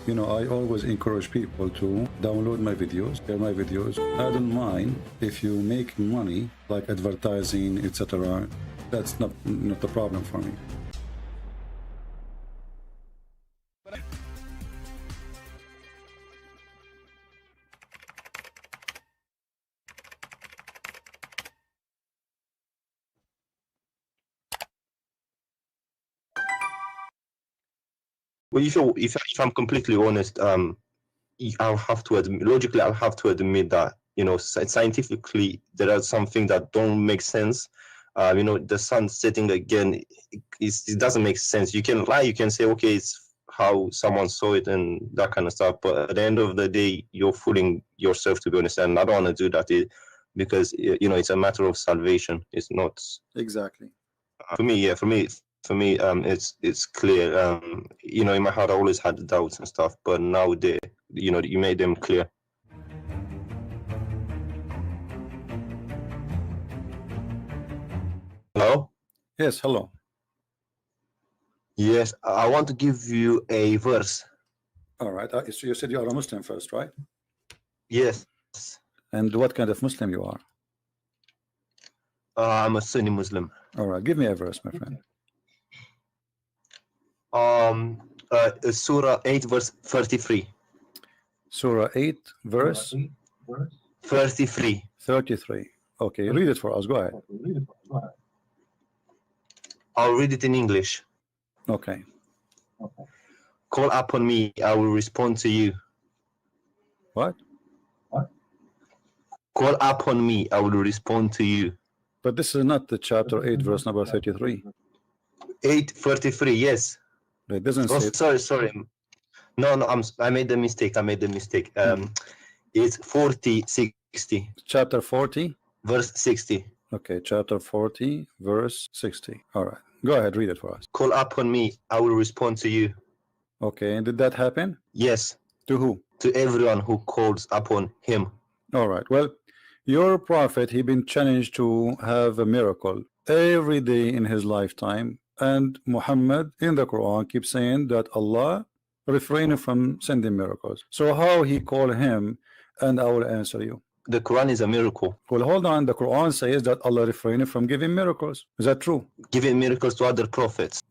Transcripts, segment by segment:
You know, I always encourage people to download my videos, share my videos. I don't mind if you make money, like advertising, etc. That's not a problem for me. Well, if I'm completely honest, I'll have to admit, logically, I'll have to admit that, you know, scientifically, there are some things that don't make sense. You know, the sun setting again, it doesn't make sense. You can lie, you can say, okay, it's how someone saw it and that kind of stuff. But at the end of the day, you're fooling yourself, to be honest. And I don't want to do that because, you know, it's a matter of salvation. It's not. Exactly. For me, yeah, for me, it's clear. You know, in my heart, I always had doubts and stuff, but now you know, you made them clear. Hello? Yes, hello. Yes, I want to give you a verse. All right. So you said you are a Muslim first, right? Yes. And what kind of Muslim you are? I'm a Sunni Muslim. All right. Give me a verse, my friend. Surah 8, verse 33. Surah 8, verse 33. 33. Okay, read it for us. Go ahead. I'll read it in English. Okay. Call upon me, I will respond to you. What? Call upon me, I will respond to you. But this is not the chapter 8, verse number 33. 8:33, yes. It doesn't say. Sorry. No, I made the mistake. It's 40:60. Chapter 40? Verse 60. Okay, chapter 40, verse 60. All right. Go ahead, read it for us. Call upon me, I will respond to you. Okay, and did that happen? Yes. To who? To everyone who calls upon him. All right. Well, your prophet, he been challenged to have a miracle every day in his lifetime. And Muhammad in the Quran keeps saying that Allah refrained from sending miracles. So how he call him, and I will answer you. The Quran is a miracle. Well, hold on. The Quran says that Allah refrained from giving miracles. Is that true? Giving miracles to other prophets.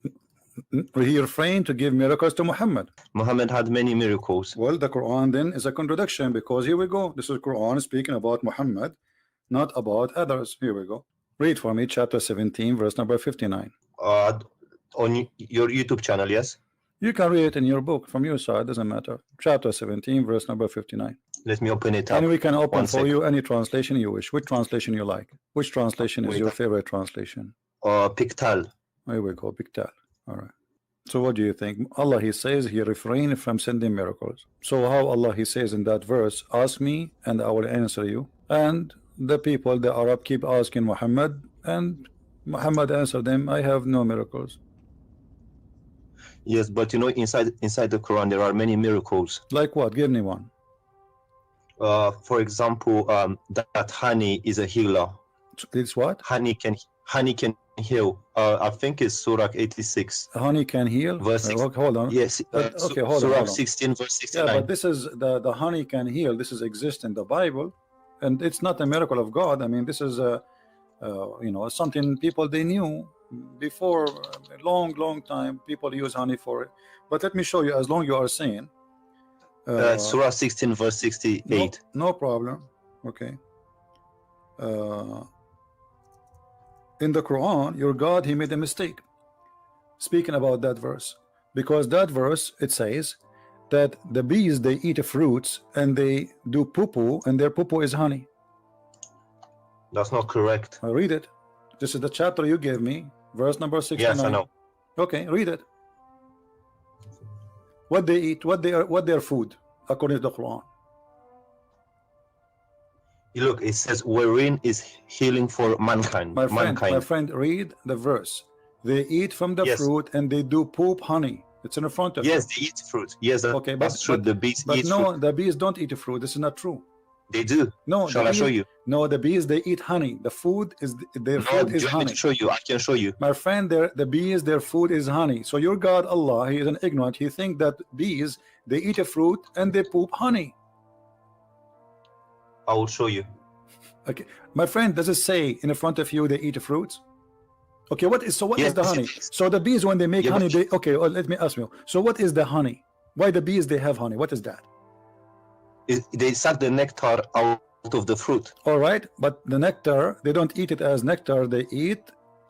He refrained to give miracles to Muhammad. Muhammad had many miracles. Well, the Quran then is a contradiction, because here we go. This is Quran speaking about Muhammad, not about others. Here we go. Read for me chapter 17, verse number 59. On your YouTube channel, yes? You can read it in your book from your side, doesn't matter. Chapter 17, verse number 59. Let me open it up. And we can open for you any translation you wish. Which translation you like? Which translation is your favorite translation? Pictal. Here we go, Pictal. All right. So what do you think? Allah, he says he refrained from sending miracles. So how Allah, he says in that verse, ask me and I will answer you. And the people, the Arab, keep asking Muhammad, and Muhammad answered them, I have no miracles. Yes, but you know, inside the Quran there are many miracles. Like what? Give me one. For example, that honey is a healer. It's what? Honey can heal. I think it's Surah 86. Honey can heal. Verse 6. Hold on. Yes. Okay, hold Surah on. 16, verse 69. Yeah, but this is the honey can heal. This is exist in the Bible, and it's not a miracle of God. I mean, this is a you know, something people they knew before a long time. People use honey for it. But let me show you. As long you are saying Surah 16, verse 68. No problem. Okay. In the Quran, your God, he made a mistake speaking about that verse, because that verse, it says that the bees, they eat fruits and they do poo-poo, and their poo-poo is honey. That's not correct. I read it. This is the chapter you gave me, verse number 69. Yes, I know. Okay, read it. What they eat, what their food, according to the Quran. Look, it says wherein is healing for mankind. My friend, read the verse. They eat from the fruit and they do poop honey. It's in front of you. Yes, they eat fruit. Yes, okay, that's true. The bees eat no, fruit. the bees don't eat fruit. This is not true. They do. No, Shall the I show bees, you? no, the bees, they eat honey. The food is their No, food do is you want me honey. to show you? I can show you. My friend, the bees, their food is honey. So your God Allah, he is an ignorant. He think that bees, they eat a fruit and they poop honey. I will show you. Okay, my friend, does it say in front of you they eat fruits? Okay, what is Yes, the honey? it is. So the bees, when they make Yeah, honey, but- they okay. Well, let me ask you. So what is the honey? Why the bees they have honey? What is that? They suck the nectar out of the fruit. All right, but the nectar, they don't eat it as nectar. They eat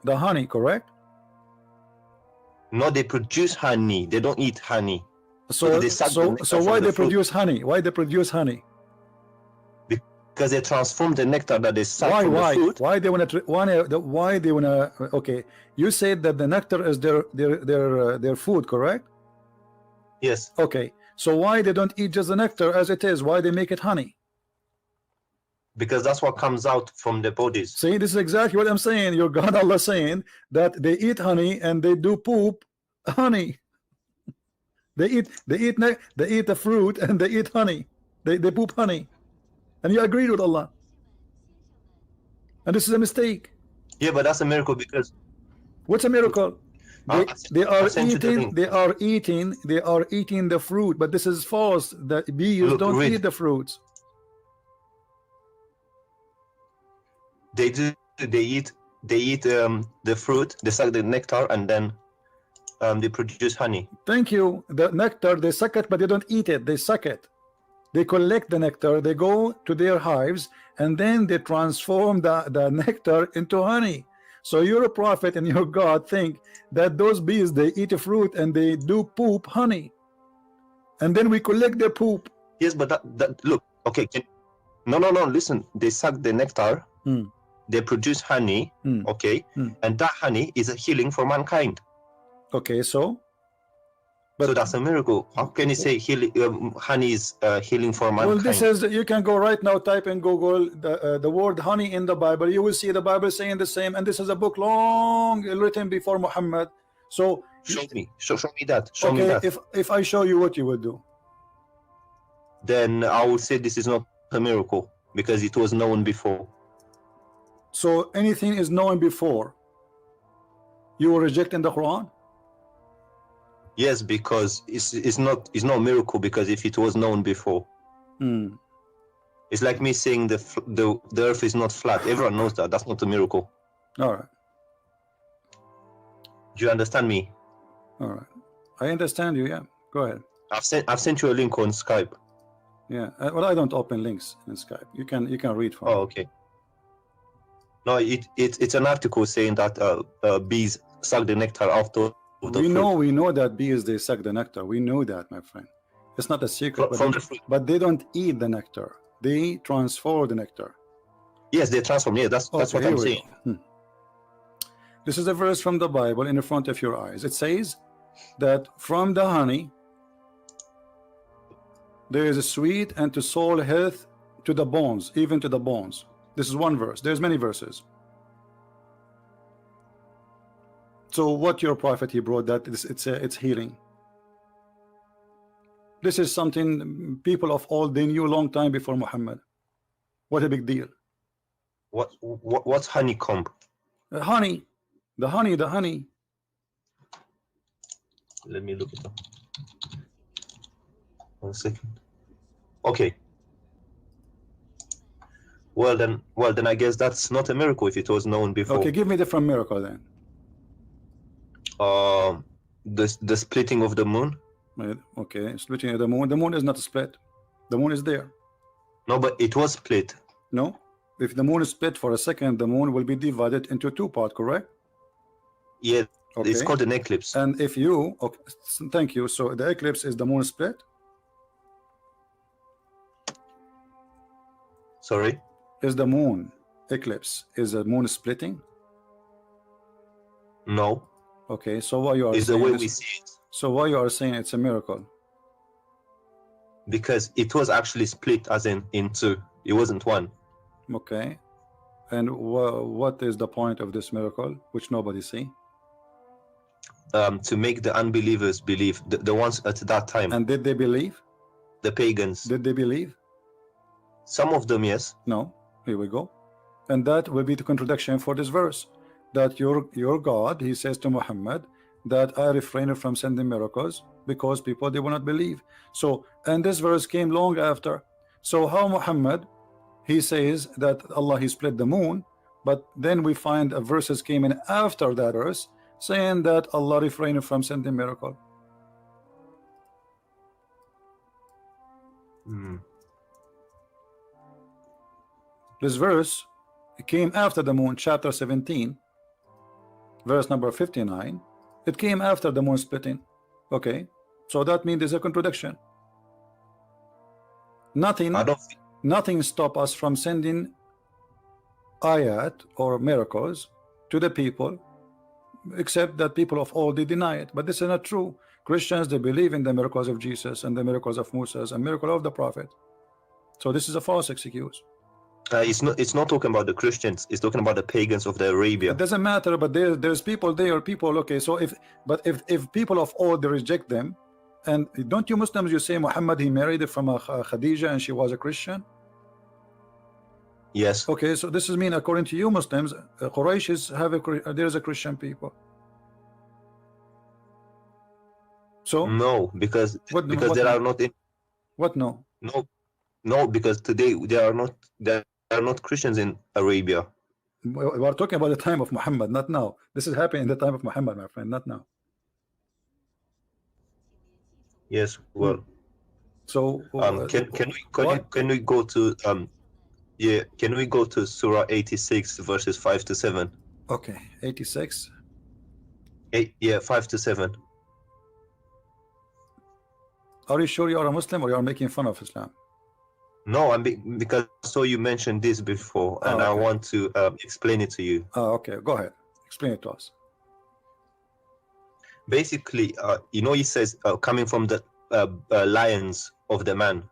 the honey, correct? No, they produce honey. They don't eat honey. So they suck the so nectar so from why the they fruit. produce honey? Why they produce honey? Because they transform the nectar that they suck Why from the fruit. why they why they wanna? Okay, you said that the nectar is their food, correct? Yes, Okay, so why they don't eat just the nectar as it is? Why they make it honey? because that's what comes out from the bodies. See, this is exactly what I'm saying. Your God Allah saying that they eat honey and they do poop honey. They eat the fruit and they eat honey. They poop honey. And you agreed with Allah. And this is a mistake. Yeah, but that's a miracle because What's a miracle? They I'll are send you the eating link. they are eating the fruit, but this is false. The bees Look, don't read. eat the fruits. they eat the fruit, they suck the nectar, and then they produce honey. Thank you. The nectar, they suck it, but they don't eat it. They suck it. They collect the nectar, they go to their hives, and then they transform the nectar into honey. So your prophet and your God think that those bees, they eat a fruit and they do poop honey. And then we collect their poop. Yes, but that look, okay. No, listen. They suck the nectar, Hmm. they produce honey, Hmm. okay, Hmm. and that honey is a healing for mankind. Okay, so? So that's a miracle. How can you say honey is healing for mankind? Well, this is, you can go right now, type in Google the word honey in the Bible. You will see the Bible saying the same. And this is a book long written before Muhammad. So Show me. Show me that. Show me okay, that. if I show you, what you will do? Then I will say this is not a miracle because it was known before. So anything is known before, you will reject in the Quran? Yes, because it's not a miracle because if it was known before, Hmm. it's like me saying the earth is not flat. Everyone knows that. That's not a miracle. All right. Do you understand me? All right. I understand you. Yeah. Go ahead. I've sent you a link on Skype. Yeah. Well, I don't open links in Skype. You can read from. Oh, okay. No, it's an article saying that bees suck the nectar after the fruit. We know that bees, they suck the nectar. We know that, my friend. It's not a secret. From the fruit. But they don't eat the nectar. They transfer the nectar. Yes, they transform. Yeah, that's what here I'm we saying. go. This is a verse from the Bible in the front of your eyes. It says that from the honey there is a sweet and to soul health to the bones, even to the bones. This is one verse. There's many verses. So what your prophet he brought that it's healing. This is something people of old they knew long time before Muhammad. What a big deal. What's honeycomb? Honey, the honey. Let me look it up. 1 second. Okay. Well then I guess that's not a miracle if it was known before. Okay, give me different miracle then. The splitting of the moon. Right, okay, splitting of the moon. The moon is not split. The moon is there. No, but it was split. No, if the moon is split for a second, the moon will be divided into two parts, correct? Yeah, Okay. it's called an eclipse. And if you, okay, thank you. So the eclipse is the moon split. Sorry? Is the moon eclipse is the moon splitting? No. Okay, so why you are It's the saying way this- we see it. So why you are saying it's a miracle? Because it was actually split as in two. It wasn't one. Okay, and what is the point of this miracle, which nobody see? To make the unbelievers believe, the ones at that time, And did they believe? the pagans. Did they believe? Some of them, yes. No. Here we go. And that will be the contradiction for this verse. That your God, he says to Muhammad, that I refrain from sending miracles because people, they will not believe. So, and this verse came long after. So how Muhammad, he says that Allah, he split the moon, but then we find a verses came in after that verse saying that Allah refrained from sending miracle. This verse came after the moon, chapter 17, verse number 59. It came after the moon splitting. Okay, so that means there's a contradiction. Nothing stop us from sending ayat or miracles to the people, except that people of old, they deny it. But this is not true. Christians, they believe in the miracles of Jesus and the miracles of Moses and miracle of the prophet. So this is a false excuse. It's not talking about the Christians. It's talking about the pagans of the Arabia. It doesn't matter, but there's people there, people. Okay, so if people of old, they reject them, and don't you Muslims, you say Muhammad, he married from a Khadija and she was a Christian? Yes. Okay, so this is mean according to you Muslims, Quraysh there's a Christian people. So no, because there are not in. What no? No, because today there are not Christians in Arabia. We are talking about the time of Muhammad, not now. This is happening in the time of Muhammad, my friend, not now. Yes, well. So can we go to can we go to Surah 86 verses 5 to 7? Okay, 86. 5 to 7. Are you sure you are a Muslim or you are making fun of Islam? No, because so you mentioned this before, and okay. I want to explain it to you. Okay, go ahead. Explain it to us. Basically, he says coming from the lions of the man.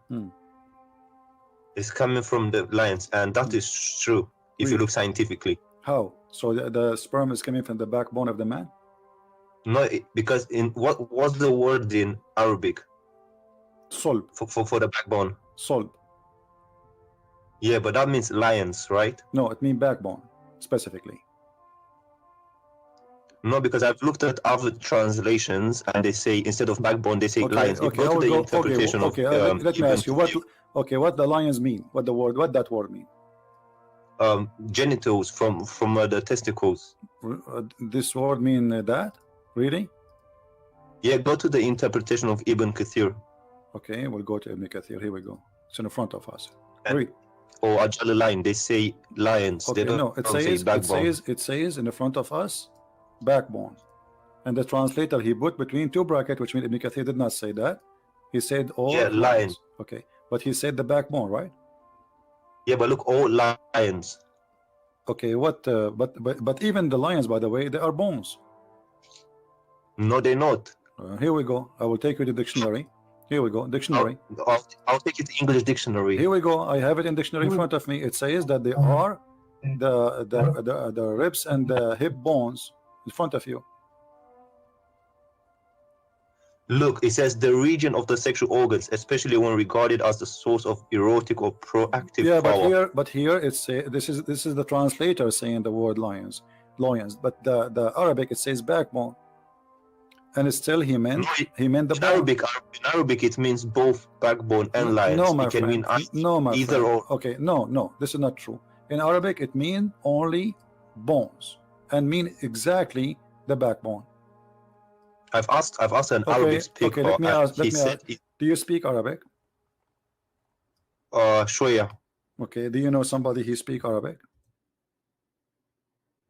It's coming from the lions, and that is true if you look scientifically. How? So the sperm is coming from the backbone of the man? No, because in what's the word in Arabic? Solb. For the backbone. Solb. Yeah, but that means lions, right? No, it means backbone specifically. No, because I've looked at other translations and they say instead of backbone they say lions. Okay, go to the interpretation of let me ask you what the lions mean. What that word mean? Genitals from the testicles. This word mean that? Really? Yeah, go to the interpretation of Ibn Kathir. Okay, we'll go to Ibn Kathir. Here we go. It's in front of us. Read. Or Ajal line, they say lions. Okay, they don't say backbone. It says in the front of us, backbone. And the translator, he put between two brackets, which means Ibn Kathir did not say that. He said all lions. Okay, but he said the backbone, right? Yeah, but look, all lions. Okay, what? But even the lions, by the way, they are bones. No, they're not. Here we go. I will take you to the dictionary. Here we go. Dictionary. I'll take you to English dictionary. Here we go. I have it in dictionary in front of me. It says that they are the ribs and the hip bones in front of you. Look, it says the region of the sexual organs, especially when regarded as the source of erotic or proactive power. But here it's this is the translator saying the word lions, but the Arabic it says backbone. And still he meant the in Arabic it means both backbone and lions. No, my it can friend. mean No, my either friend. or. Okay, no, this is not true. In Arabic it means only bones and mean exactly the backbone. I've asked an Arabic speaker. Okay, let me ask. Do you speak Arabic? Shoya. Okay, do you know somebody who speak Arabic?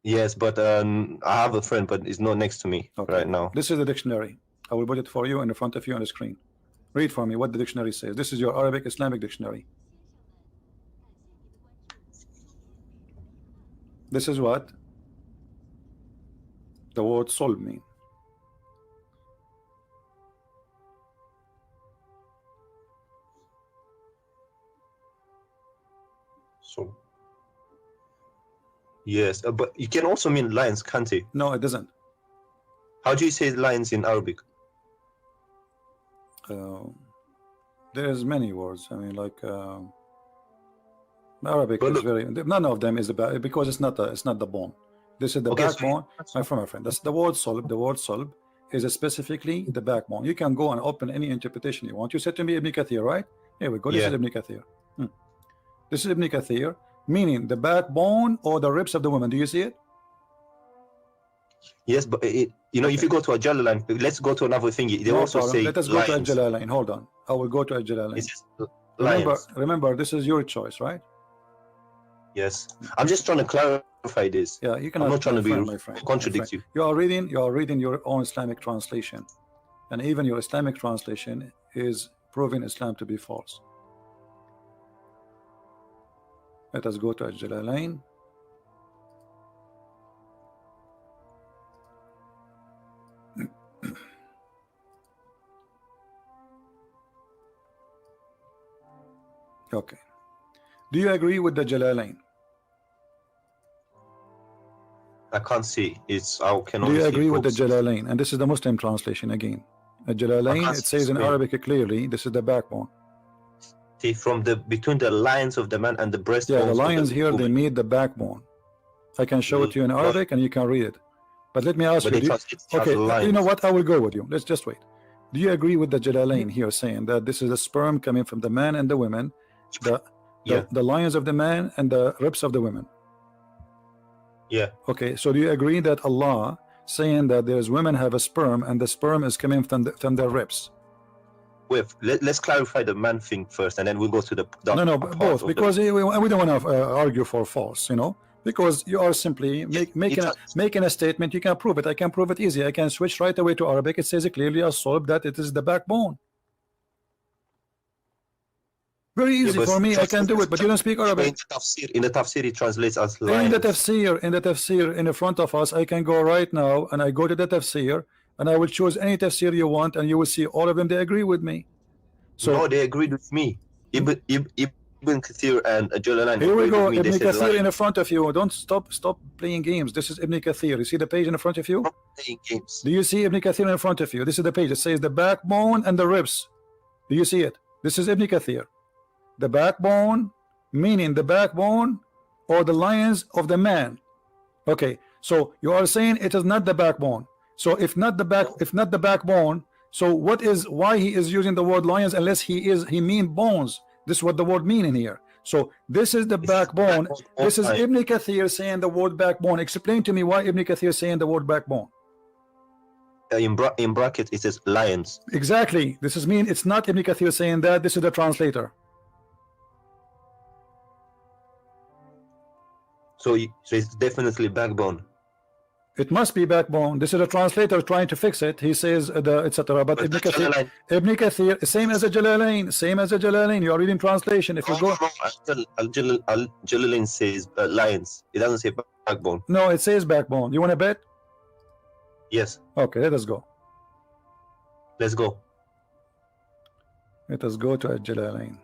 Yes, but I have a friend, but he's not next to me right now. This is the dictionary. I will put it for you in front of you on the screen. Read for me what the dictionary says. This is your Arabic Islamic dictionary. This is what the word solb mean. So yes, but it can also mean lions, can't it? No, it doesn't. How do you say lions in Arabic? There's many words. I mean, like Arabic But is look, very, none of them is the back, because it's not the bone. This is the okay, so backbone. My friend, that's the word solb. The word solb is specifically the backbone. You can go and open any interpretation you want. You said to me Ibn Kathir, right? Here we go. This is yeah, Ibn Kathir. This is Ibn Kathir, meaning the backbone or the ribs of the woman. Do you see it? yes, but it, you know, if Okay. you go to a Jalalain, let's go to another thing. They No also problem. say Let us go to lions. Al-Jalalain. Hold on. I will go to It Al-Jalalain. says lions. Remember, this is your choice, right? Yes, I'm just trying to clarify this. Yeah, you I'm cannot, not trying to be my friend. contradict you. You are reading your own Islamic translation, and even your Islamic translation is proving Islam to be false. Let us go to Al-Jalalain. Okay. Do you agree with the Jalalain? I can't see. It's I can Do only you see agree with the books. Jalalain? And this is the Muslim translation again. The Jalalain, can't it see says in screen. Arabic clearly, this is the backbone. See, from the between the lions of the man and the breastbones. Yeah, the of lions the here, they woman. meet the backbone. I can show it to you in No, Arabic and you can read it. But let me ask but you, they translate it as okay, you know lions. what? I will go with you. Let's just wait. Do you agree with the Jalalain here saying that this is the sperm coming from the man and the women, Yeah, the lions of the man and the ribs of the women? yeah. Okay, so do you agree that Allah saying that there's women have a sperm and the sperm is coming from their ribs? Wait, let's clarify the man thing first, and then we'll go to the No, part both, of because we don't want to argue for false, you know, because you are simply making a statement. You can prove it. I can prove it easy. I can switch right away to Arabic. It says clearly as solved that it is the backbone. Very easy but for me. I can do it, but you don't speak Arabic. In the tafsir, it translates as In lions. the tafsir in the front of us, I can go right now and I go to the tafsir and I will choose any tafsir you want, and you will see all of them. They agree with me. So no, they agreed with me. Ibn Kathir and Jalalain here we agreed go. with me. Ibn They said Kathir in the lions. front of you. Don't stop playing games. This is Ibn Kathir. You see the page in the front of you? Not playing games. Do you see Ibn Kathir in front of you? This is the page. It says the backbone and the ribs. Do you see it? This is Ibn Kathir. The backbone, meaning the backbone or the lions of the man. Okay, so you are saying it is not the backbone. So if not the backbone, so why he is using the word lions unless he mean bones? This is what the word mean in here. So this is the backbone. This is Ibn Kathir saying the word backbone. Explain to me why Ibn Kathir saying the word backbone. In bracket, it says lions. Exactly. This is mean it's not Ibn Kathir saying that. This is the translator. So it's definitely backbone. It must be backbone. This is a translator trying to fix it. He says etc. But Ibn Kathir, same as a Jalalain. You are reading translation. If you go, Jalalain says lions. It doesn't say backbone. no, it says backbone. You want to bet? Yes. Okay, let us go. Let's go. Let us go to Al-Jalalain.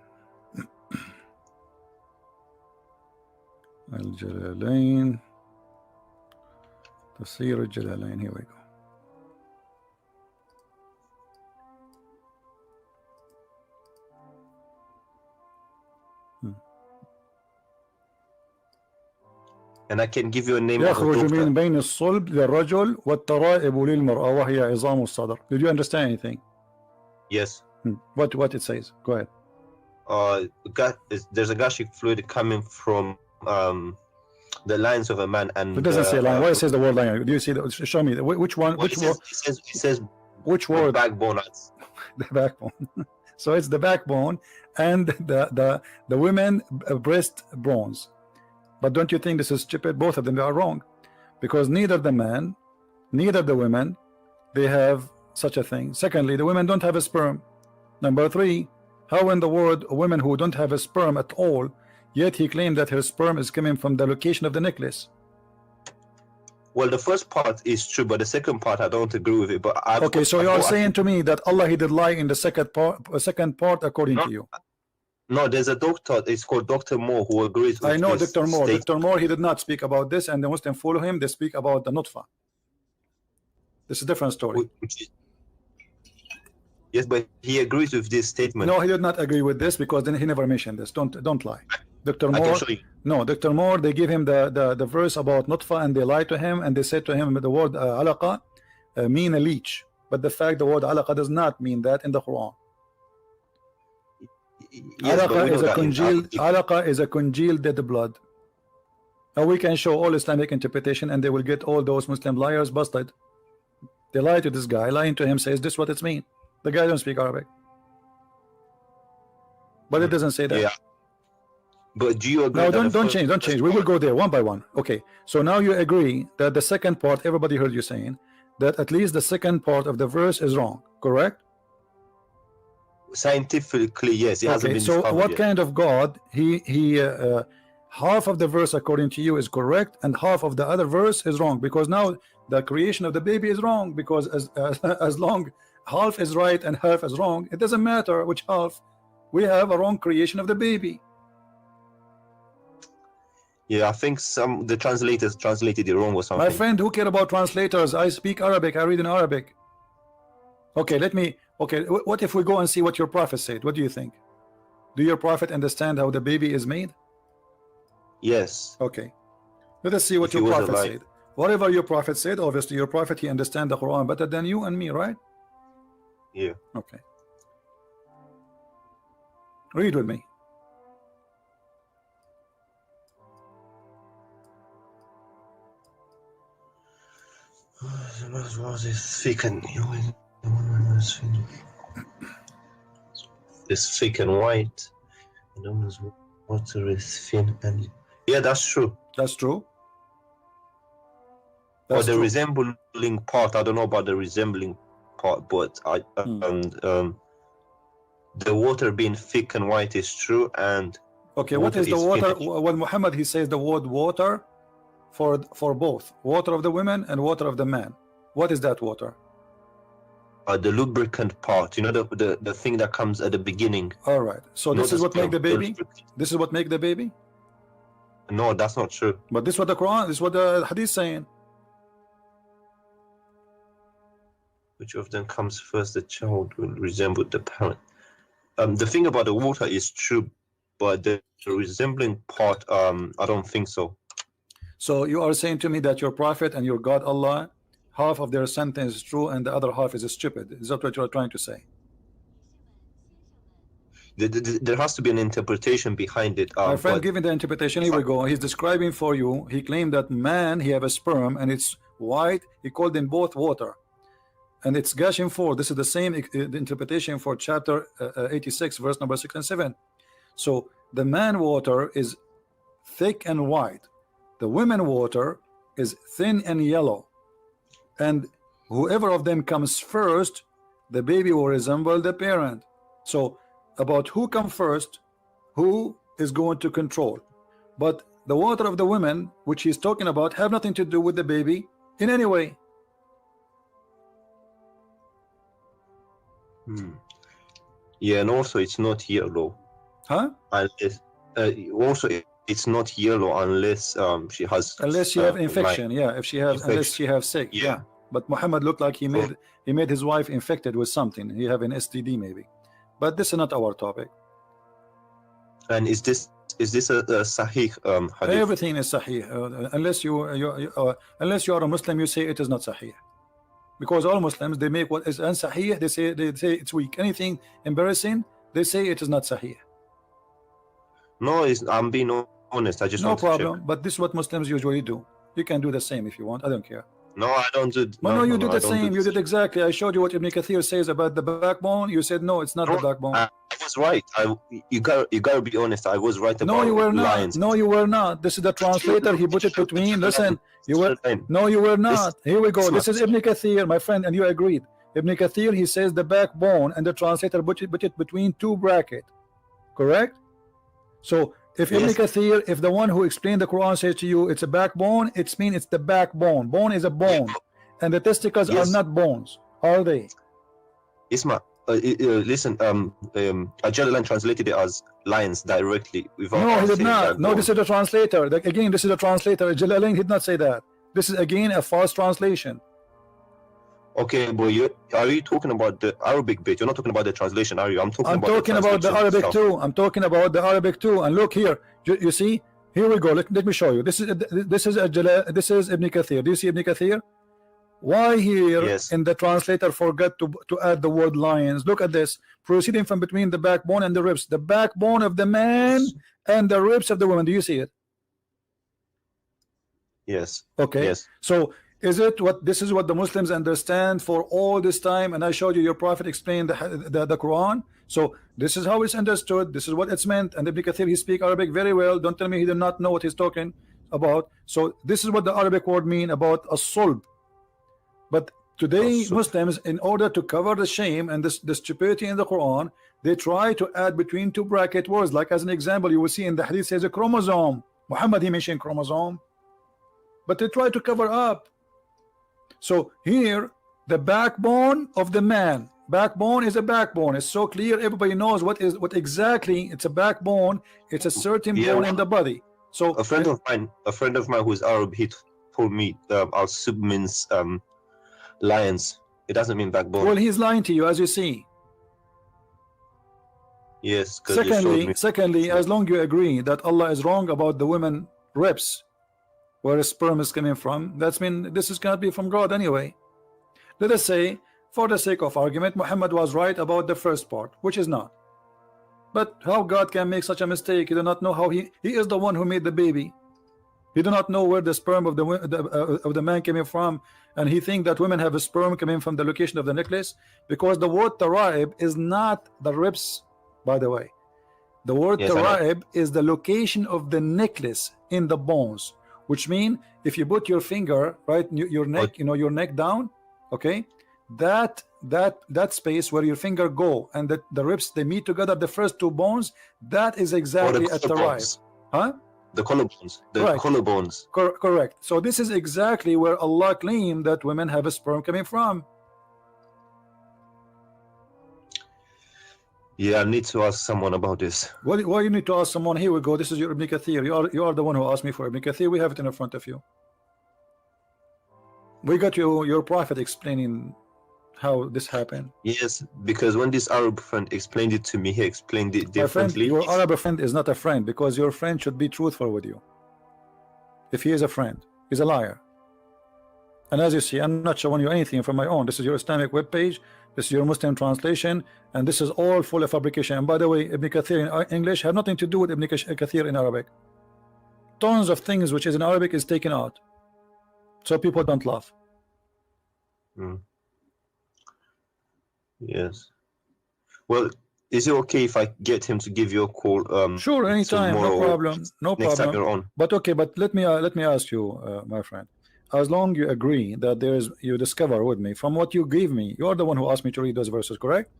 Al-Jalalain. Tafsir Al-Jalalain. Here we go. And I can give you a name of a يخرج doctor. من بين الصلب للرجل والترائب للمرأة وهي عظام الصدر. Did you understand anything? Yes. What it says? Go ahead. There's a gastric fluid coming from the lines of a man, and It doesn't say line. Why it says the word line? Do you see that? Show me which one. Well, Which word? it says Which word? backbone. The backbone. So it's the backbone and the women breast bones. But don't you think this is stupid? Both of them are wrong, because neither the man, neither the women, they have such a thing. Secondly, the women don't have a sperm. Number three, how in the world women who don't have a sperm at all, yet he claimed that her sperm is coming from the location of the necklace? Well, the first part is true, but the second part I don't agree with it. But okay, so you are saying to me that Allah he did lie in the second part according to you? No, there's a doctor. It's called Dr. Moore who agrees with I know this Dr. Moore. statement. Dr. Moore he did not speak about this, and the Muslims follow him. They speak about the nutfa. This is a different story. Yes, but he agrees with this statement. No, he did not agree with this, because then he never mentioned this. Don't lie. Dr. I Moore, can show you. no, Dr. Moore, they give him the verse about nutfa, and they lied to him, and they said to him the word alaqa mean a leech, but the fact the word alaqa does not mean that in the Quran. Yes, but we know that in alaqa is a congealed dead blood. And we can show all Islamic interpretation, and they will get all those Muslim liars busted. They lie to this guy, lying to him, says this what it's mean. The guy don't speak Arabic, but it doesn't say that. Yeah. But do you agree? No, that don't change. We will go there one by one. Okay. So now you agree that the second part, everybody heard you saying that at least the second part of the verse is wrong, correct? Scientifically, yes, it hasn't been so discovered what yet. kind of God half of the verse according to you is correct and half of the other verse is wrong, because now the creation of the baby is wrong, because as long half is right and half is wrong, it doesn't matter which half, we have a wrong creation of the baby. Yeah, I think the translators translated it wrong or something. My friend, who care about translators? I speak Arabic, I read in Arabic. Okay, what if we go and see what your prophet said? What do you think? Do your prophet understand how the baby is made? Yes. Okay, let us see what your prophet said. Whatever your prophet said, obviously your prophet, he understands the Quran better than you and me, right? Yeah. Okay, read with me. It's thick and white. Water is thin and yeah, that's true. That's true. Or the resembling part, I don't know about the resembling part, but the water being thick and white is true. And okay, what is the water? When Muhammad he says the word water for both water of the women and water of the man, what is that water? The lubricant part, you know, the thing that comes at the beginning. All right, so this is what make the baby. This is what make the baby. No, that's not true. But this is what the Quran, this is what the Hadith saying. Which of them comes first? The child will resemble the parent. The thing about the water is true, but the resembling part, I don't think so. So you are saying to me that your prophet and your God Allah, half of their sentence is true and the other half is stupid. Is that what you are trying to say? There has to be an interpretation behind it. My friend, giving the interpretation, here we go. He's describing for you. He claimed that man, he have a sperm and it's white. He called them both water. And it's gushing forth. This is the same interpretation for chapter 86, verse number 6 and 7. So the man water is thick and white. The women water is thin and yellow. And whoever of them comes first, the baby will resemble the parent. So about who comes first, who is going to control. But the water of the women, which he's talking about, have nothing to do with the baby in any way. Yeah, and also it's not yellow. Huh? Unless, also it's not yellow unless she has. Unless she have infection, yeah. If she has, unless she have sick, yeah. But Muhammad looked like he made his wife infected with something. He have an STD maybe. But this is not our topic. And is this a sahih hadith? Everything is sahih. Unless you are a Muslim, you say it is not sahih. Because all Muslims, they make what is unsahih, they say it's weak. Anything embarrassing, they say it is not sahih. No, I'm being honest. I just no want problem. to check. But this is what Muslims usually do. You can do the same if you want. I don't care. No, I don't do. No, you did the same. You did exactly. I showed you what Ibn Kathir says about the backbone. You said no, it's not the backbone. I was right. You gotta be honest. I was right about no, you were not. lions. No, you were not. This is the translator. He put it between. Listen, you were. No, you were not. Here we go. This is Ibn Kathir, my friend, and you agreed. Ibn Kathir, he says the backbone, and the translator put it between two brackets. Correct? So if Ibn Kathir, if the one who explained the Quran says to you it's a backbone, it means it's the backbone. Bone is a bone, and the testicles are not bones, are they? Isma, listen. Ajalalan translated it as lions directly. No, he did not. No, this is the translator. Again, this is the translator. Jalalain did not say that. This is again a false translation. Okay, but are you talking about the Arabic bit? You're not talking about the translation, are you? I'm talking about the Arabic stuff. too. I'm talking about the Arabic too. And look here, you see, here we go. Let me show you. This is Ibn Kathir. Do you see Ibn Kathir? Why here Yes. in the translator forgot to add the word lions? Look at this. Proceeding from between the backbone and the ribs. The backbone of the man and the ribs of the woman. Do you see it? Yes. Okay. Yes. So is it what this is what the Muslims understand for all this time? And I showed you your prophet explained the Quran. So this is how it's understood. This is what it's meant. And Ibn Kathir, he speak Arabic very well. Don't tell me he did not know what he's talking about. So this is what the Arabic word mean about a sulb. But today Muslims, in order to cover the shame and the stupidity in the Quran, they try to add between two bracket words. Like as an example, you will see in the hadith says a chromosome. Muhammad, he mentioned chromosome, but they try to cover up. So here the backbone of the man, backbone is a backbone. It's so clear, everybody knows what exactly it's a backbone. It's a certain bone in the body. So a friend of mine who's Arab, he told me our sub means lions. It doesn't mean backbone. Well, he's lying to you, as you see. Yes. Secondly, as long you agree that Allah is wrong about the women ribs, where sperm is coming from, that's mean this is gonna be from God anyway. Let us say, for the sake of argument, Muhammad was right about the first part, which is not. But how God can make such a mistake? You do not know how he is the one who made the baby. He do not know where the sperm of the man came from, and he think that women have a sperm coming from the location of the necklace, because the word taraib is not the ribs, by the way. The word taraib is the location of the necklace in the bones, which mean if you put your finger right your neck, your neck down, okay, that space where your finger go and the ribs, they meet together, the first two bones, that is exactly a taraib. Huh? The collarbones. Collarbones. Correct. So this is exactly where Allah claimed that women have a sperm coming from. Yeah, I need to ask someone about this. Why you need to ask someone? Here we go. This is your Ibn Kathir. You are the one who asked me for Ibn Kathir. We have it in front of you. We got your prophet explaining how this happened. Yes, because when this Arab friend explained it to me, he explained it differently. Your Arab friend is not a friend, because your friend should be truthful with you. If he is a friend, he's a liar. And as you see, I'm not showing you anything from my own. This is your Islamic webpage. This is your Muslim translation, and this is all full of fabrication. And by the way, Ibn Kathir in English have nothing to do with Ibn Kathir in Arabic. Tons of things which is in Arabic is taken out, so people don't laugh. Yes. Well, is it okay if I get him to give you a call? Sure, anytime, no problem, no next problem. time you're on. But okay, but let me ask you, my friend. As long you agree that you discover with me from what you gave me, you are the one who asked me to read those verses, correct?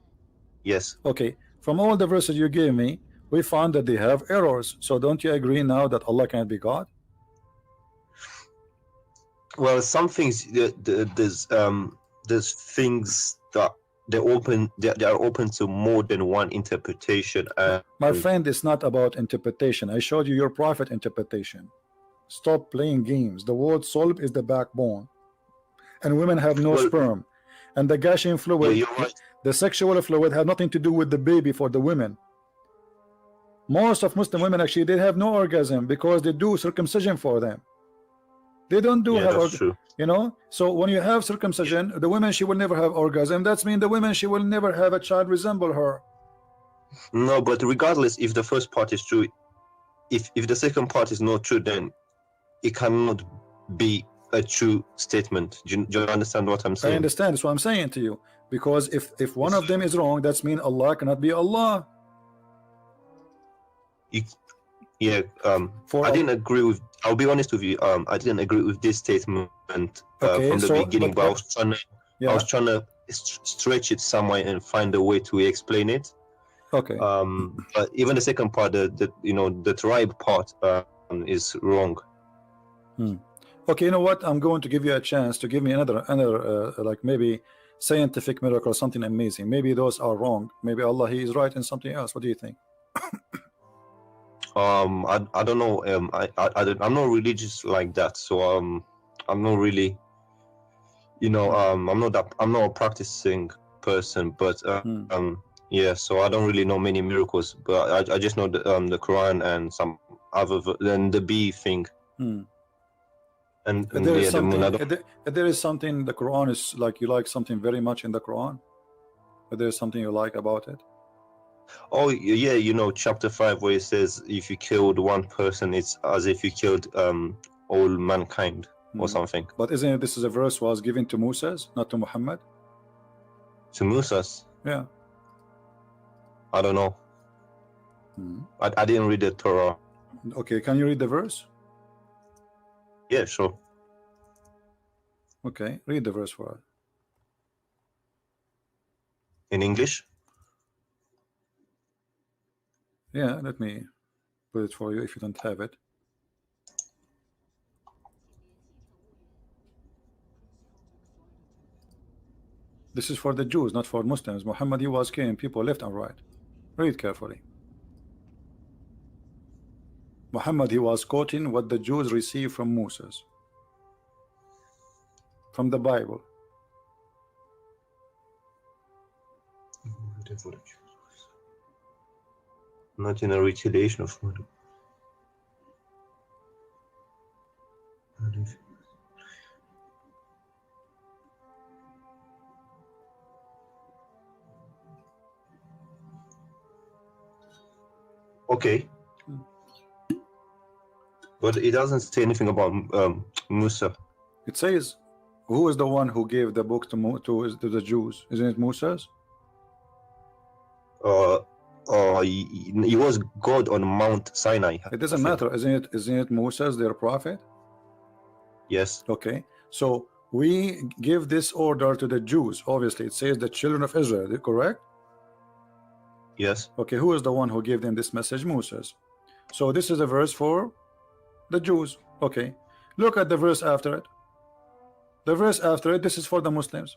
Yes. Okay, from all the verses you gave me, we found that they have errors. So don't you agree now that Allah can't be God? Well, some things there's things that they are open to more than one interpretation. My friend, it's not about interpretation. I showed you your prophet interpretation. Stop playing games. The word sulb is the backbone, and women have no sperm, and the gushing fluid, the sexual fluid, have nothing to do with the baby for the women. Most of Muslim women actually, they have no orgasm because they do circumcision for them. They don't do so when you have circumcision, the woman, she will never have orgasm. That's mean the woman, she will never have a child resemble her. No, but regardless, if the first part is true, if the second part is not true, then it cannot be a true statement. Do you understand what I'm saying? I understand. That's what I'm saying to you. Because if one of them is wrong, that's mean Allah cannot be Allah. I didn't agree with. I'll be honest with you. I didn't agree with this statement from the beginning, but I was trying to stretch it somewhere and find a way to explain it. Okay. But even the second part, the tribe part, is wrong. Okay, you know what? I'm going to give you a chance to give me another like maybe scientific miracle or something amazing. Maybe those are wrong. Maybe Allah, he is right in something else. What do you think? I don't know. I'm not religious like that, so I'm not really you know, I'm not a practicing person, but yeah, so I don't really know many miracles, but I just know the Quran and some other than the bee thing. And There is yeah, the moon. something. There is something. The Quran is like you like something very much in the Quran. But there is something you like about it. Oh yeah, you know, chapter 5 where it says if you killed one person, it's as if you killed all mankind or something. But isn't it this is a verse was given to Moses, not to Muhammad? To Moses? Yeah. I don't know. I didn't read the Torah. Okay, can you read the verse? Yeah, sure. Okay, read the verse for us. In English? Yeah, let me put it for you if you don't have it. This is for the Jews, not for Muslims. Muhammad, he was killing people left and right. Read carefully. Muhammad, he was quoting what the Jews received from Moses, from the Bible. Not in a retaliation of murder. Okay. But it doesn't say anything about Musa. It says, who is the one who gave the book to the Jews? Isn't it Moses? He was God on Mount Sinai. It doesn't matter, isn't it Moses, their prophet? Yes. Okay, so we give this order to the Jews. Obviously, it says the children of Israel, correct? Yes. Okay, who is the one who gave them this message? Moses. So this is a verse for the Jews. Okay, look at the verse after it. The verse after it, this is for the Muslims.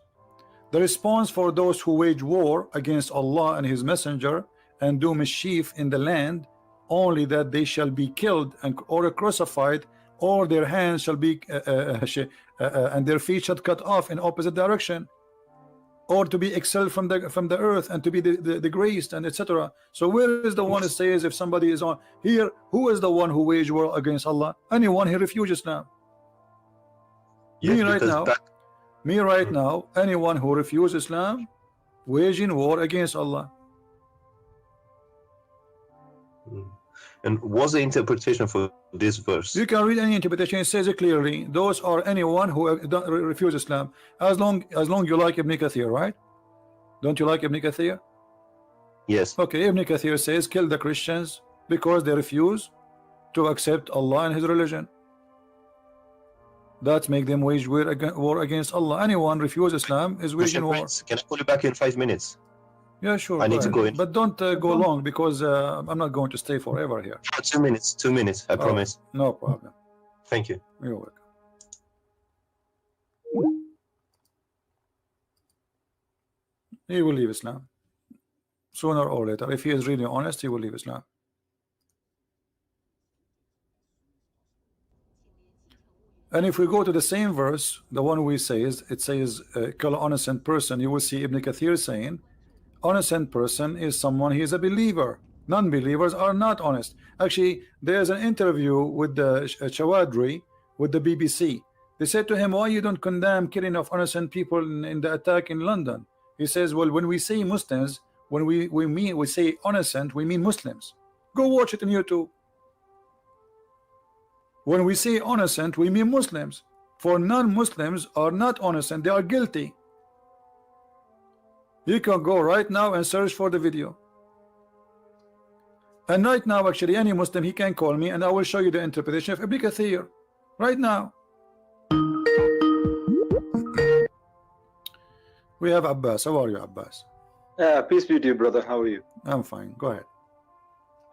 The response for those who wage war against Allah and His Messenger and do mischief in the land, only that they shall be killed or crucified, or their hands shall be and their feet shall cut off in opposite direction, or to be expelled from the earth and to be disgraced, and etc. So where is the one who says if somebody is on here, who is the one who wage war against Allah? Anyone who refuses Islam. Yes, me right now, anyone who refuses Islam, waging war against Allah. And what's the interpretation for this verse? You can read any interpretation. It says it clearly. Those are anyone who don't refuse Islam. As long you like Ibn Kathir, right? Don't you like Ibn Kathir? Yes. Okay, Ibn Kathir says kill the Christians because they refuse to accept Allah and His religion. That make them wage war against Allah. Anyone refuse Islam is waging war. Can I call you back in 5 minutes? Yeah, sure. I need to go in. But don't go long, because I'm not going to stay forever here. 2 minutes. 2 minutes. I promise. No problem. Thank you. You're welcome. He will leave Islam sooner or later. If he is really honest, he will leave Islam. And if we go to the same verse, the one we say is, it says kill an innocent person, you will see Ibn Kathir saying innocent person is someone, he is a believer. Non-believers are not honest. Actually, there's an interview with the Chawadri with the BBC. They said to him, why you don't condemn killing of innocent people in the attack in London? He says, well, when we say Muslims, when we say innocent, we mean Muslims. Go watch it on YouTube. When we say innocent, we mean Muslims. For non-Muslims are not innocent, they are guilty. You can go right now and search for the video. And right now, actually, any Muslim, he can call me and I will show you the interpretation of Ibn Kathir. Right now. We have Abbas. How are you, Abbas? Peace be to you, brother. How are you? I'm fine. Go ahead.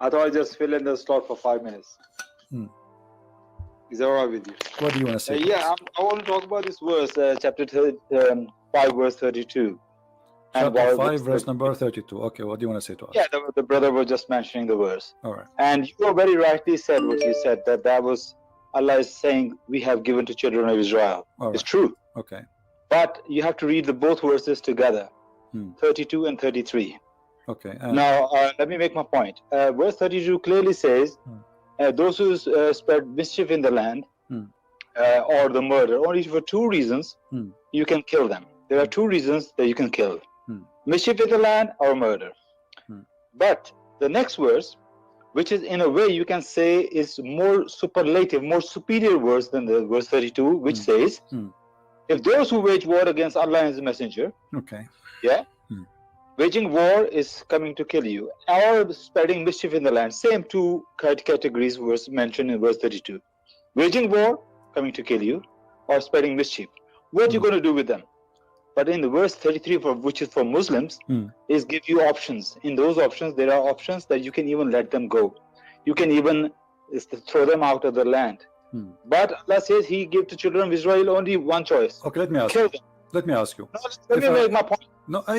I thought I'd just fill in the slot for 5 minutes. Is that all right with you? What do you want to say? Yeah, I want to talk about this verse, chapter 5, verse 32. Chapter 5, verse number 32. Okay, what do you want to say to us? Yeah, the brother was just mentioning the verse. All right. And you very rightly said what you said, that was Allah is saying, we have given to children of Israel. All right. It's true. Okay. but you have to read the both verses together, Hmm. 32 and 33. Okay. Now, let me make my point. Verse 32 clearly says, those who spread mischief in the land, or the murder, only for two reasons you can kill them. There are two reasons that you can kill: mischief in the land or murder. But the next verse, which is in a way you can say is more superlative, more superior verse than the verse 32, which says, if those who wage war against Allah and His Messenger, Okay. yeah, waging war is coming to kill you, or spreading mischief in the land, same two categories was mentioned in verse 32. Waging war, coming to kill you, or spreading mischief. What you going to do with them? But in the verse 33, which is for Muslims, is give you options. In those options, there are options that you can even let them go. You can even throw them out of the land. But Allah says He gave to children of Israel only one choice. Okay, let me ask Kill you. them. Let me ask you. No, let me make my point. No, I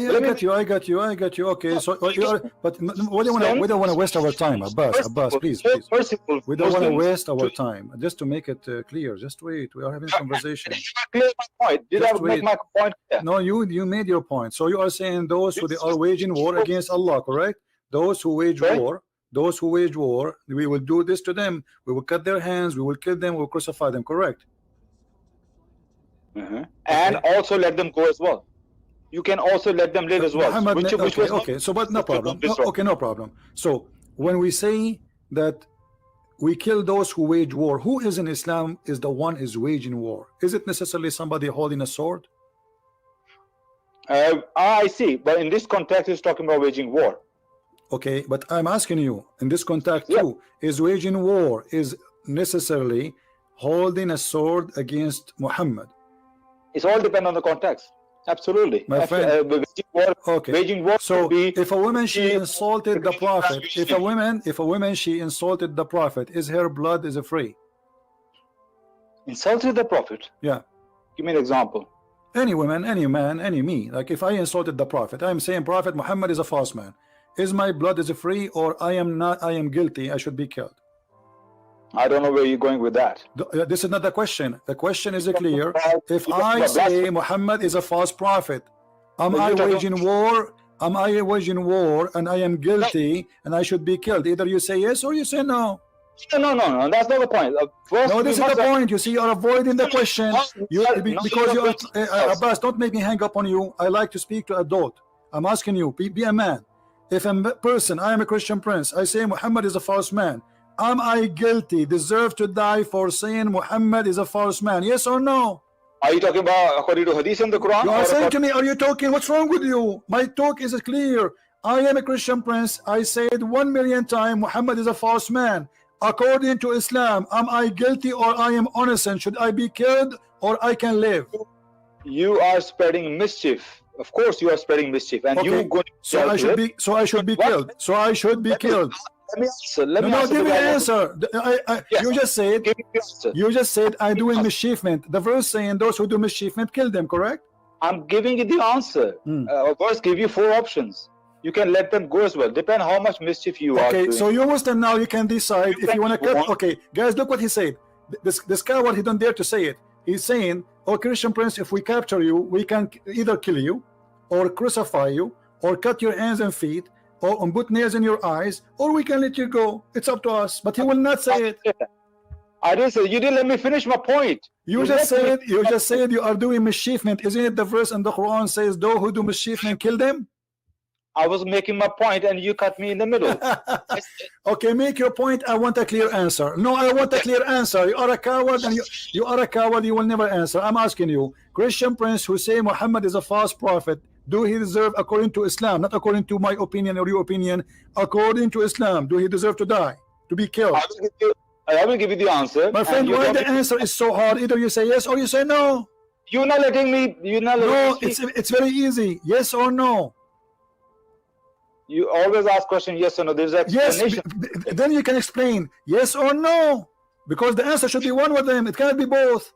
got you. Okay, so we don't want to waste our time, Abbas, please. Merciful We don't want to Muslims waste our time. Just to make it clear, just wait. We are having a conversation. clear my point. Did Just I make wait. my point clear? No, you made your point. So you are saying those who are waging war against Allah, correct? Those who wage war, we will do this to them. We will cut their hands. We will kill them. We will crucify them. Correct? And also let them go as well. You can also let them live as well. Muhammad, Which was okay. So, but no problem. No problem. So, when we say that we kill those who wage war, who is in Islam is the one is waging war? Is it necessarily somebody holding a sword? I see, but in this context, he's talking about waging war. Okay, but I'm asking you in this context too, is waging war is necessarily holding a sword against Muhammad? It's all depend on the context. Absolutely, my friend. Waging war. So if a woman she insulted the Prophet, if a woman she insulted the Prophet, is her blood is free? Insulted the Prophet? Yeah. Give me an example. Any woman, any man, any me. Like if I insulted the Prophet, I'm saying Prophet Muhammad is a false man. Is my blood is free, or I am not? I am guilty. I should be killed. I don't know where you're going with that. This is not the question. The question is clear. If I say Muhammad is a false prophet, am I waging war? Am I waging war and I am guilty and I should be killed? Either you say yes or you say no. No. That's not the point. First, no, this is the point. You see, you're avoiding the question. Because you are, Abbas, don't make me hang up on you. I like to speak to adult. I'm asking you, be a man. If a person, I am a Christian prince, I say Muhammad is a false man. Am I guilty, deserve to die for saying Muhammad is a false man? Yes or no? Are you talking about according to Hadith in the Quran? You are saying to me, are you talking? What's wrong with you? My talk is clear. I am a Christian prince. I said 1,000,000 times Muhammad is a false man. According to Islam, am I guilty or I am innocent? Should I be killed or I can live? You are spreading mischief. Of course, you are spreading mischief, and okay. you go. So I should be. So I should be killed. So I should be killed. Let me answer. Let me answer. Give me an answer. Yes. You just said I'm doing mischievement. The verse saying those who do mischievement kill them. Correct? I'm giving you the answer. Verse give you 4 options. You can let them go as well. Depend how much mischief you are. Okay, so you Muslim now you can decide if you want to cut. Okay, guys, look what he said. This coward, he don't dare to say it. He's saying, "Oh, Christian prince, if we capture you, we can either kill you, or crucify you, or cut your hands and feet." Or put nails in your eyes, or we can let you go. It's up to us. But he will not say it. I didn't say. You didn't let me finish my point. You just said you are doing mischievement. Isn't it the verse in the Quran says, "Those who do mischievement kill them"? I was making my point, and you cut me in the middle. Okay, make your point. I want a clear answer. No, I want a clear answer. You are a coward, and you are a coward. You will never answer. I'm asking you, Christian prince who say Muhammad is a false prophet. Do he deserve, according to Islam, not according to my opinion or your opinion, according to Islam, do he deserve to die, to be killed? I will give you the answer. My friend, why the answer is so hard? Either you say yes or you say no. You're not letting me. No, it's very easy. Yes or no. You always ask question yes or no. There's an explanation. Yes, then you can explain yes or no, because the answer should be one of them. It cannot be both.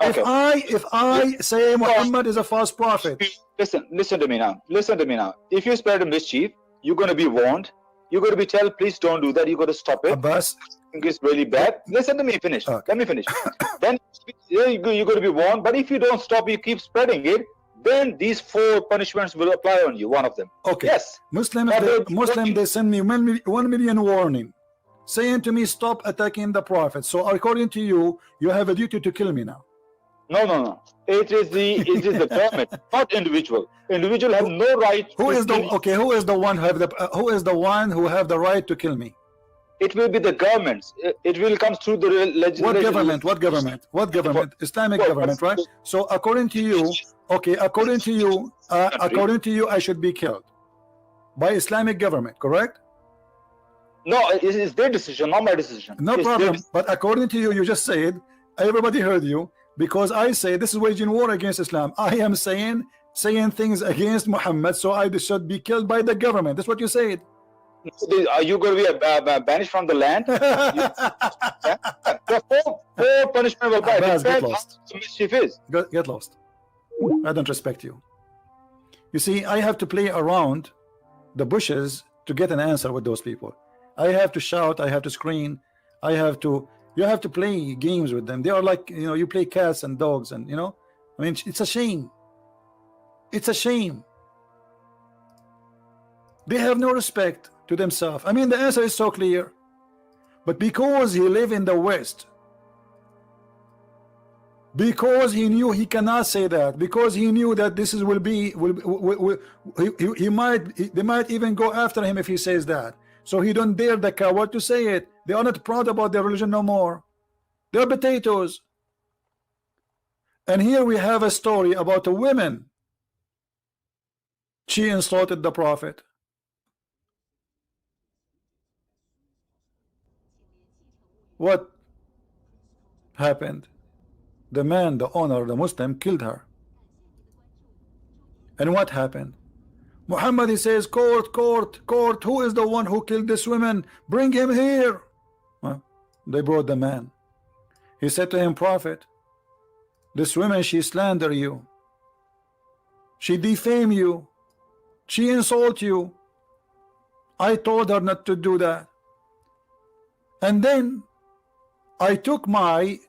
Okay. If I say Muhammad is a false prophet. Listen to me now. Listen to me now. If you spread a mischief, you're going to be warned. You're going to be told, please don't do that. You got to stop it. Abbas, I think it's really bad. Listen to me. Finish. Okay. Let me finish. then you're going to be warned. But if you don't stop, you keep spreading it, then these 4 punishments will apply on you. One of them. Okay. Yes. Muslims, But they send me 1 million warning, saying to me, stop attacking the Prophet. So according to you, you have a duty to kill me now. No. It is the government, not individual. Individual have no right. Who is the kill you. okay? Who is the one who have the right to kill me? It will be the governments. It will come through the legislation. What government? Islamic government, right? So according to you, okay, according to you, I should be killed by Islamic government, correct? No, it's their decision, not my decision. No It's problem. their- But according to you, you just said, everybody heard you, because I say this is waging war against Islam. I am saying things against Muhammad, so I should be killed by the government. That's what you said. Are you going to be banished from the land? The 4 punishment will apply. Abbas, get Depends lost. how mischief is. Get lost. I don't respect you. You see, I have to play around the bushes to get an answer with those people. I have to shout, I have to scream, you have to play games with them. They are like, you play cats and dogs, and I mean, it's a shame. It's a shame. They have no respect to themselves. I mean, the answer is so clear, but because he live in the West, because he knew he cannot say that, because he knew that this is they might even go after him if he says that. So he don't dare the coward to say it. They are not proud about their religion no more. They're potatoes. And here we have a story about a woman. She insulted the Prophet. What happened? The man, the owner, the Muslim, killed her. And what happened? Muhammad, he says, court, who is the one who killed this woman? Bring him here. They brought the man. He said to him, Prophet, this woman, she slander you. She defame you. She insult you. I told her not to do that. And then I took my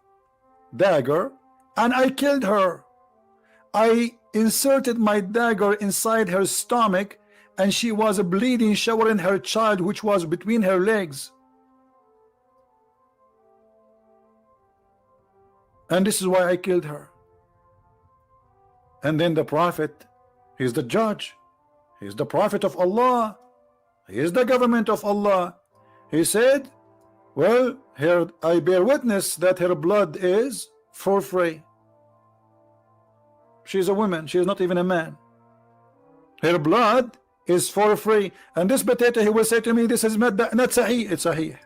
dagger and I killed her. I inserted my dagger inside her stomach, and she was bleeding, showering her child which was between her legs. And this is why I killed her. And then the Prophet, he's the judge, he's the Prophet of Allah, he is the government of Allah. He said, well, here I bear witness that her blood is for free. She's a woman, she is not even a man. Her blood is for free. And this potato, he will say to me, this is not sahih. It's sahih.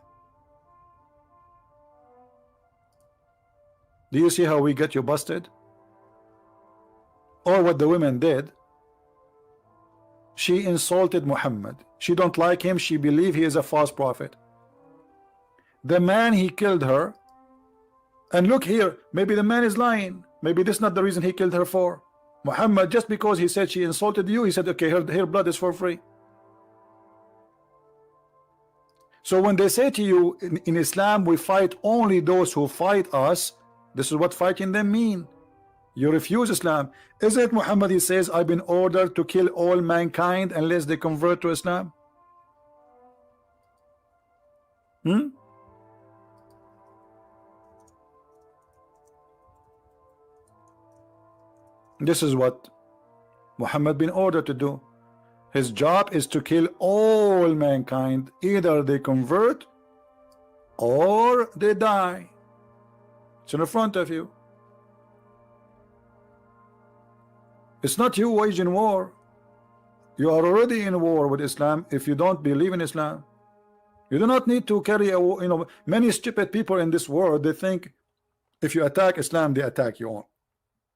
Do you see how we get you busted? Or what the women did? She insulted Muhammad. She don't like him. She believe he is a false prophet. The man, he killed her. And look here, maybe the man is lying. Maybe this is not the reason he killed her for. Muhammad, just because he said she insulted you, he said, okay, her blood is for free. So when they say to you, in Islam, we fight only those who fight us, this is what fighting them mean. You refuse Islam. Isn't it Muhammad, he says, I've been ordered to kill all mankind unless they convert to Islam? This is what Muhammad been ordered to do. His job is to kill all mankind. Either they convert or they die. It's in front of you. It's not you waging war. You are already in war with Islam if you don't believe in Islam. You do not need to carry a war. Many stupid people in this world, they think if you attack Islam, they attack you.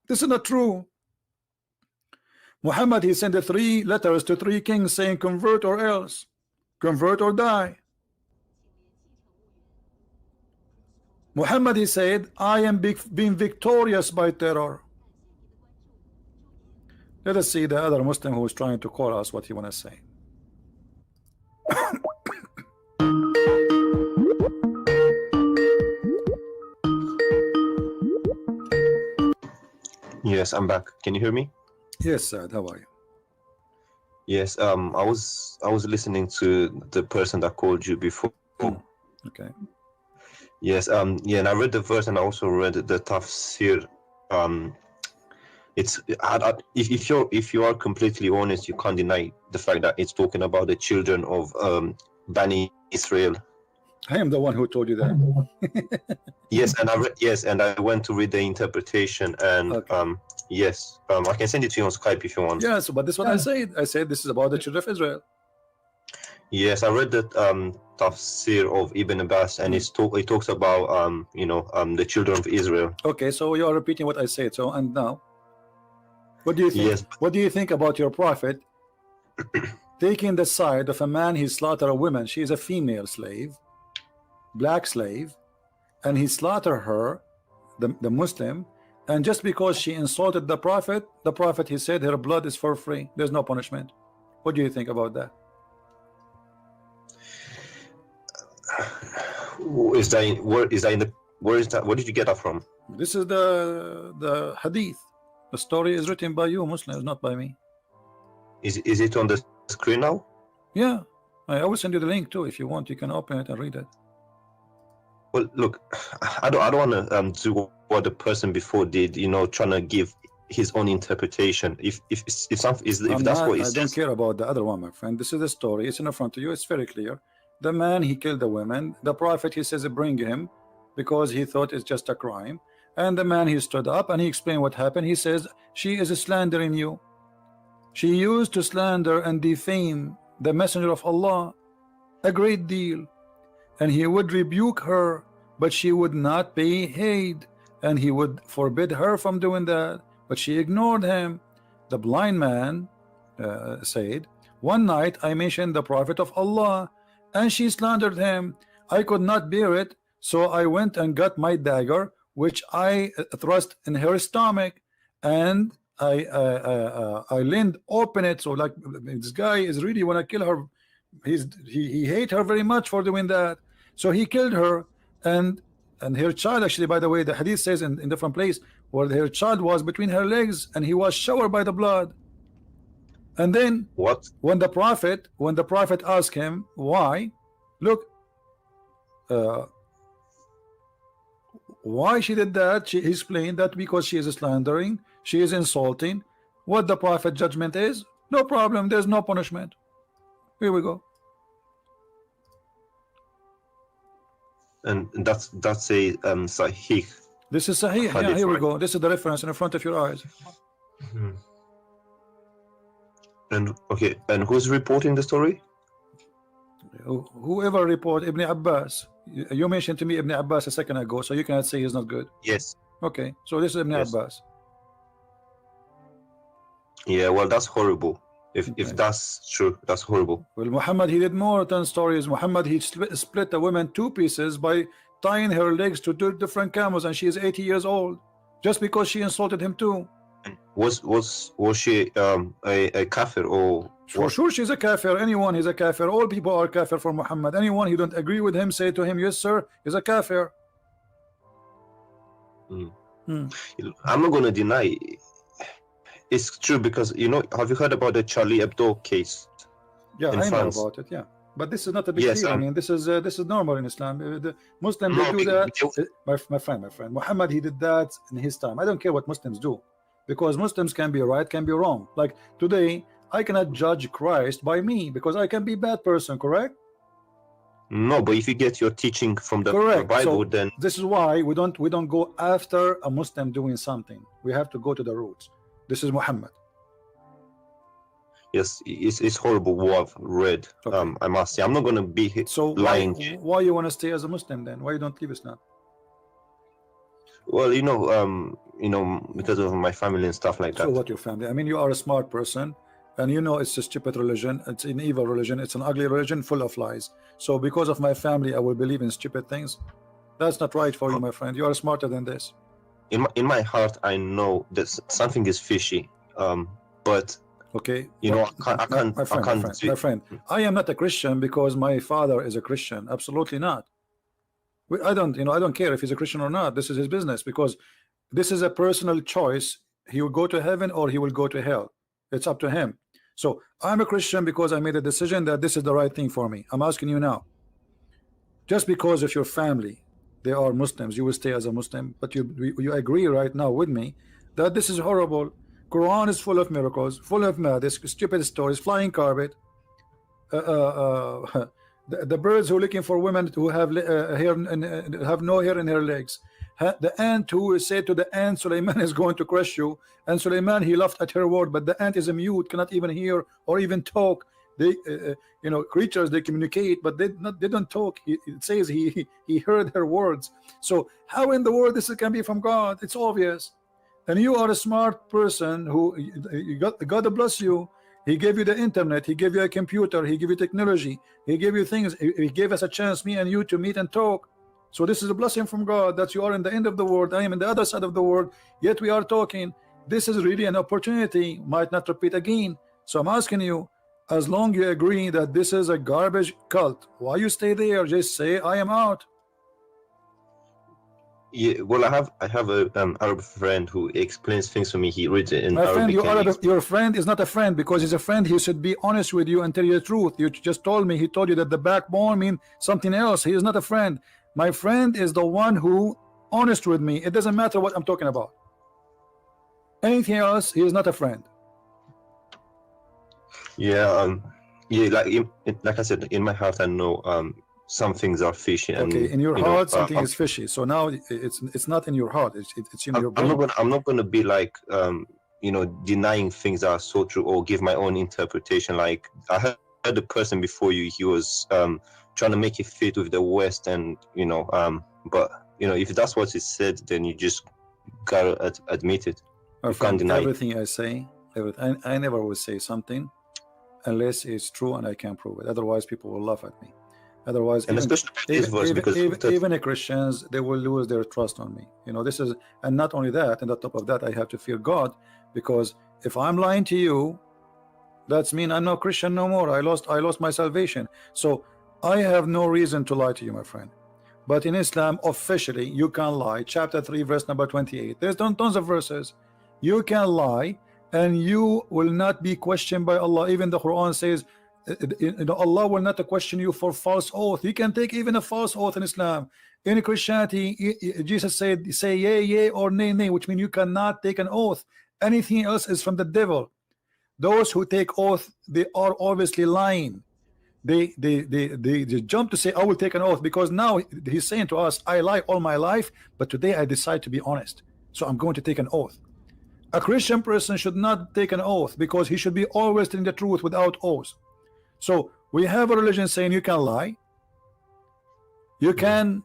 This is not true. Muhammad, he sent 3 letters to 3 kings saying convert or else, convert or die. Muhammad, he said, I am being victorious by terror. Let us see the other Muslim who is trying to call us what he want to say. Yes, I'm back. Can you hear me? Yes, Saad, how are you? Yes. I was listening to the person that called you before. Okay. Yes. Yeah, and I read the verse, and I also read the tafsir. It's if you are completely honest, you can't deny the fact that it's talking about the children of Bani Israel. I am the one who told you that. Yes, and I went to read the interpretation, and Okay. yes, I can send it to you on Skype if you want. Yes, but this is what I said. I said this is about the children of Israel. Yes, I read that tafsir of Ibn Abbas, and it talks about the children of Israel. Okay, so you are repeating what I said. So and now, what do you think? Yes. What do you think about your prophet taking the side of a man? He slaughtered a woman. She is a female slave, black slave, and he slaughtered her, the Muslim, and just because she insulted the prophet, he said her blood is for free. There's no punishment. What do you think about that? Where is that? Where did you get that from? This is the hadith. The story is written by you Muslims, not by me. Is it on the screen now? Yeah, I will send you the link too. If you want, you can open it and read it. Well, look, I don't want to do what the person before did. Trying to give his own interpretation. If that's what he says. I don't care about the other one, my friend. This is the story. It's in front of you. It's very clear. The man, he killed the women. The prophet, he says, bring him, because he thought it's just a crime. And the man, he stood up and he explained what happened. He says, she is slandering you. She used to slander and defame the messenger of Allah a great deal, and he would rebuke her, but she would not pay heed, and he would forbid her from doing that, but she ignored him. The blind man said, one night I mentioned the prophet of Allah, and she slandered him. I could not bear it, so I went and got my dagger, which I thrust in her stomach, and I leaned open it. So like, this guy is really want to kill her. He hate her very much for doing that. So he killed her, and her child, actually, by the way, the hadith says in different place where her child was between her legs, and he was showered by the blood. And then when the prophet asked him why, look, why she did that, he explained that because she is slandering, she is insulting. What the prophet judgment is, no problem, there's no punishment. Here we go. And that's a sahih. This is sahih. Yeah, here we go. This is the reference in front of your eyes. And okay, and who's reporting the story? Whoever report Ibn Abbas. You mentioned to me Ibn Abbas a second ago, so you cannot say he's not good. Yes. Okay, so this is Ibn Abbas. Yeah, well, that's horrible. If that's true, that's horrible. Well, Muhammad, he did more than stories. Muhammad, he split a woman two pieces by tying her legs to two different camels, and she is 80 years old, just because she insulted him too. Was she a kafir or? For sure, she's a kafir. Anyone is a kafir. All people are kafir for Muhammad. Anyone who don't agree with him, say to him, yes sir, he's a kafir. I'm not going to deny it's true, because have you heard about the Charlie Hebdo case? Yeah, I France? know about it. Yeah, but this is not a big deal. I mean, this is normal in Islam. The Muslims they do that. My friend, Muhammad, he did that in his time. I don't care what Muslims do, because Muslims can be right, can be wrong. Like today, I cannot judge Christ by me, because I can be a bad person, correct? No, but if you get your teaching from the Bible, so then this is why we don't go after a Muslim doing something. We have to go to the roots. This is Muhammad. Yes, it's horrible what I've read. Okay. I must say, I'm not going to be lying. Why you want to stay as a Muslim then? Why you don't leave Islam? Well, because of my family and stuff like that. So what, your family? I mean, you are a smart person, and you know it's a stupid religion. It's an evil religion. It's an ugly religion full of lies. So because of my family, I will believe in stupid things. That's not right for you, my friend. You are smarter than this. In my heart, I know that something is fishy. But okay, I can't. My friend, I am not a Christian because my father is a Christian. Absolutely not. I don't care if he's a Christian or not. This is his business, because this is a personal choice he will go to heaven or he will go to hell. It's up to him. So I'm a Christian because I made a decision that this is the right thing for me. I'm asking you now, just because of your family they are Muslims, you will stay as a Muslim, but you agree right now with me that this is horrible. Quran is full of miracles, full of madness, stupid stories, flying carpet. The birds who are looking for women who have hair and have no hair in their legs. The ant who said to the ant, Suleiman is going to crush you, and Suleiman, he laughed at her word, but the ant is a mute, cannot even hear or even talk. They you know, creatures, they communicate, but they don't talk. It says he heard her words. So how in the world this can be from God? It's obvious. And you are a smart person who God bless you. He gave you the internet, he gave you a computer, he gave you technology, he gave you things, he gave us a chance, me and you, to meet and talk. So this is a blessing from God that you are in the end of the world, I am in the other side of the world, yet we are talking. This is really an opportunity, might not repeat again. So I'm asking you, as long you agree that this is a garbage cult, why you stay there? Just say I am out. Yeah, well, I have a Arab friend who explains things to me. He reads it in My friend, Arabic. your friend is not a friend, because he's a friend. He should be honest with you and tell you the truth. You just told me, he told you that the backbone means something else. He is not a friend. My friend is the one who honest with me. It doesn't matter what I'm talking about. Anything else, he is not a friend. Yeah, yeah, like I said, in my heart I know some things are fishy. And, okay, in your you heart know, something is fishy. So now it's not in your heart. It's in your brain. I'm not gonna be like you know, denying things that are so true or give my own interpretation. Like I heard the person before you, he was trying to make it fit with the West, and you know, but you know, if that's what he said, then you just gotta admit it. My You friend, can't deny it. everything I say, I never will say something unless it's true and I can prove it. Otherwise, people will laugh at me. Otherwise, And especially this verse, because even the Christians, they will lose their trust on me. You know, this is, and not only that, and on top of that, I have to fear God, because if I'm lying to you, that's mean I'm not Christian no more. I lost my salvation. So I have no reason to lie to you, my friend. But in Islam, officially, you can lie. Chapter 3, verse number 28. There's tons of verses. You can lie, and you will not be questioned by Allah. Even the Quran says, you know, Allah will not question you for false oath. You can take even a false oath in Islam. In Christianity, Jesus said, say yea, yea, or nay, nay, which means you cannot take an oath. Anything else is from the devil. Those who take oath, they are obviously lying. They jump to say, I will take an oath, because now he's saying to us, I lie all my life, but today I decide to be honest, so I'm going to take an oath. A Christian person should not take an oath, because he should be always telling the truth without oath. So we have a religion saying you can lie, you can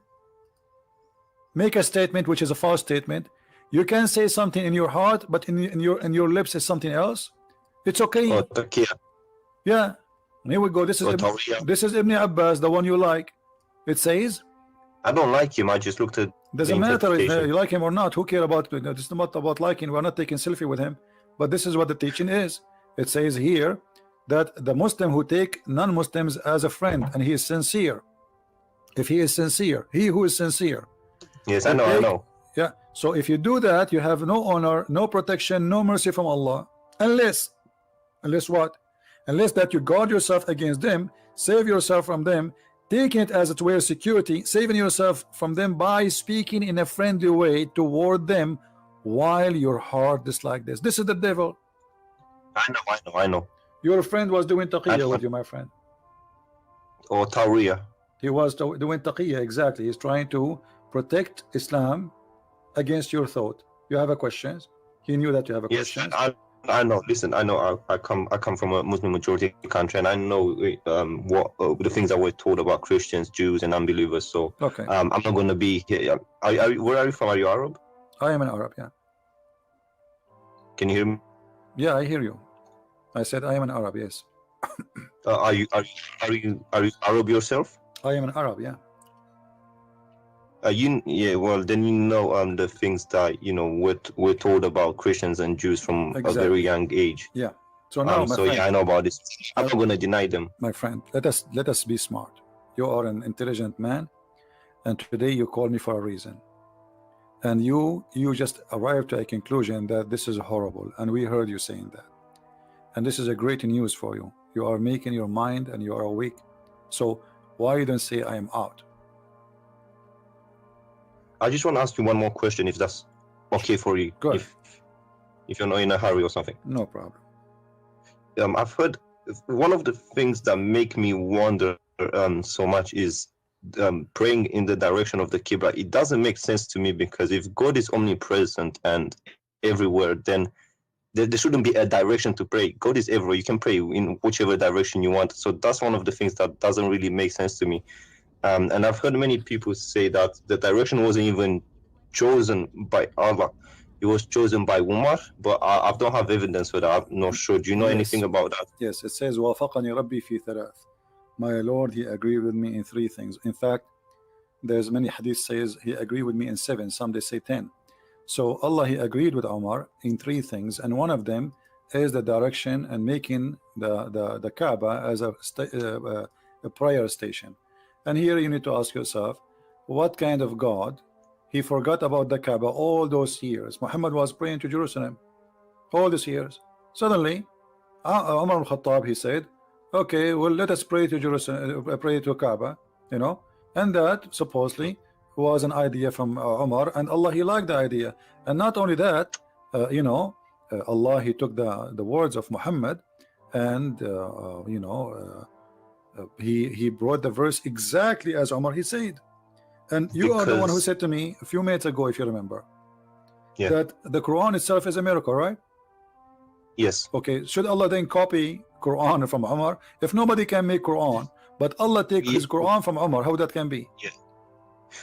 make a statement which is a false statement, you can say something in your heart, but in your lips is something else. It's okay. Yeah. And here we go. This is Ibn Abbas, the one you like. It says, I don't like him. I just looked at. Doesn't matter if you like him or not. Who care about it? It's not about liking. We're not taking selfie with him. But this is what the teaching is. It says here that the Muslim who take non-Muslims as a friend, and he is sincere. If he is sincere, he who is sincere. Yes, I know. Yeah. So if you do that, you have no honor, no protection, no mercy from Allah, unless what? Unless that you guard yourself against them, save yourself from them, taking it as it were security, saving yourself from them by speaking in a friendly way toward them while your heart is like this. This is the devil. I know. Your friend was doing taqiyya with you, my friend. Or Tawriya. He was doing taqiyya, exactly. He's trying to protect Islam against your thought. You have a questions? He knew that you have a questions. I know. Listen, I know. I come from a Muslim majority country, and I know what the things that we're told about Christians, Jews, and unbelievers. So okay, I'm not going to be here. Where are you from? Are you Arab? I am an Arab. Yeah. Can you hear me? Yeah, I hear you. I said I am an Arab. Yes. Are you Arab yourself? I am an Arab. Yeah. Yeah, well, then you know the things that, you know, we're told about Christians and Jews from a very young age. Yeah. So now, my friend, yeah, I know about this. I'm not gonna deny them. My friend, let us be smart. You are an intelligent man, and today you call me for a reason. and you just arrived to a conclusion that this is horrible, and we heard you saying that, and this is a great news for you. You are making your mind and you are awake. So why you don't say I am out? I just want to ask you one more question, if that's okay for you. Go ahead. If you're not in a hurry or something. No problem. I've heard one of the things that make me wonder so much is praying in the direction of the Qibla. It doesn't make sense to me, because if God is omnipresent and everywhere, then there shouldn't be a direction to pray. God is everywhere. You can pray in whichever direction you want. So that's one of the things that doesn't really make sense to me. And I've heard many people say that the direction wasn't even chosen by Allah. It was chosen by Umar, but I don't have evidence for that. I'm not sure. Do you know anything about that? Yes, it says وافقني ربي في ثلاث. My Lord, he agreed with me in 3 things. In fact, there's many hadith says he agreed with me in 7. Some they say 10. So Allah, he agreed with Umar in 3 things, and one of them is the direction and making the Kaaba as a prayer station. And here you need to ask yourself, what kind of God? He forgot about the Kaaba all those years. Muhammad was praying to Jerusalem all these years. Suddenly, Umar al-Khattab, he said, okay, well, let us pray to Jerusalem, pray to Kaaba, you know, and that supposedly was an idea from Umar, and Allah, he liked the idea. And not only that, you know, Allah, he took the words of Muhammad, and you know, he brought the verse exactly as Umar he said. And you are the one who said to me a few minutes ago, if you remember, that the Quran itself is a miracle, right? Yes. Okay, should Allah then copy Quran from Umar? If nobody can make Quran, but Allah take his Quran from Umar, how that can be? Yeah.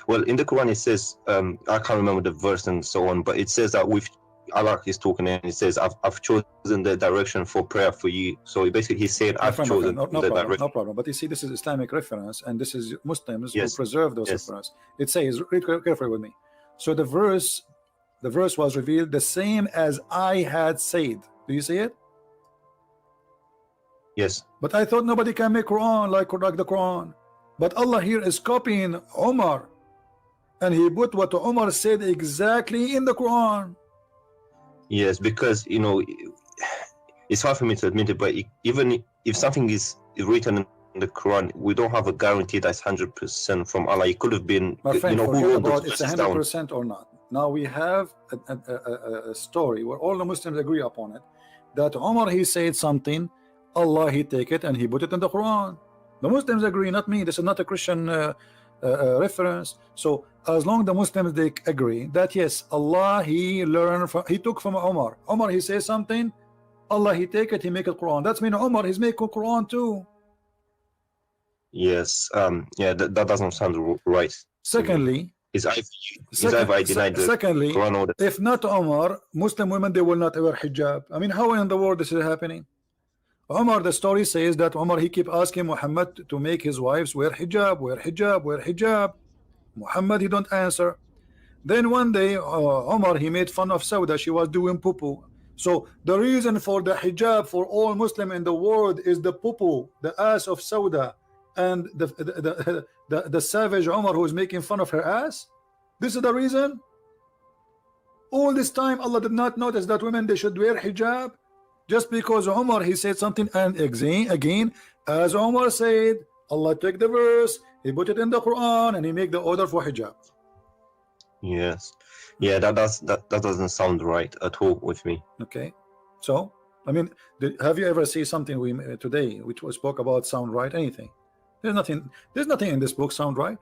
Well, in the Quran it says, I can't remember the verse and so on, but it says that with Allah is talking, and it says, I've chosen the direction for prayer for you. So basically he said, I've chosen no the direction. No problem. But you see, this is Islamic reference, and this is Muslims who Yes. preserve those Yes. references. It says, read carefully with me. So the verse was revealed the same as I had said. Do you see it? Yes. But I thought nobody can make Quran like the Quran. But Allah here is copying Umar, and he put what Umar said exactly in the Quran. Yes, because, you know, it's hard for me to admit it, but even if something is written in the Quran, we don't have a guarantee that's 100% from Allah. It could have been, My friend, you know, who forget wrote about those it's verses down. 100% or not. Now we have a story where all the Muslims agree upon it, that Umar, he said something, Allah, he take it and he put it in the Quran. The Muslims agree, not me. This is not a Christian reference. So as long the Muslims, they agree that yes, Allah, he learned from, he took from Umar. Umar, he says something, Allah, he take it, he make it Quran. That's mean Umar, he's making Quran too. Yes. Yeah, that doesn't sound right. Secondly, Is either I denied the secondly, Quran or the... if not Umar, Muslim women, they will not wear hijab. I mean, how in the world this is happening? Umar, the story says that Umar, he keep asking Muhammad to make his wives wear hijab, wear hijab, wear hijab. Muhammad, he don't answer. Then one day, Umar, he made fun of Sauda. She was doing poo-poo. So the reason for the hijab for all Muslim in the world is the poo-poo, the ass of Sauda, and the savage Umar who is making fun of her ass. This is the reason. All this time, Allah did not notice that women, they should wear hijab. Just because Umar, he said something, and again, as Umar said, Allah took the verse, he put it in the Quran, and he make the order for hijab. Yes. Yeah, that doesn't sound right at all with me. Okay, so I mean, have you ever seen something we today which was spoke about sound right? Anything? There's nothing in this book sound right.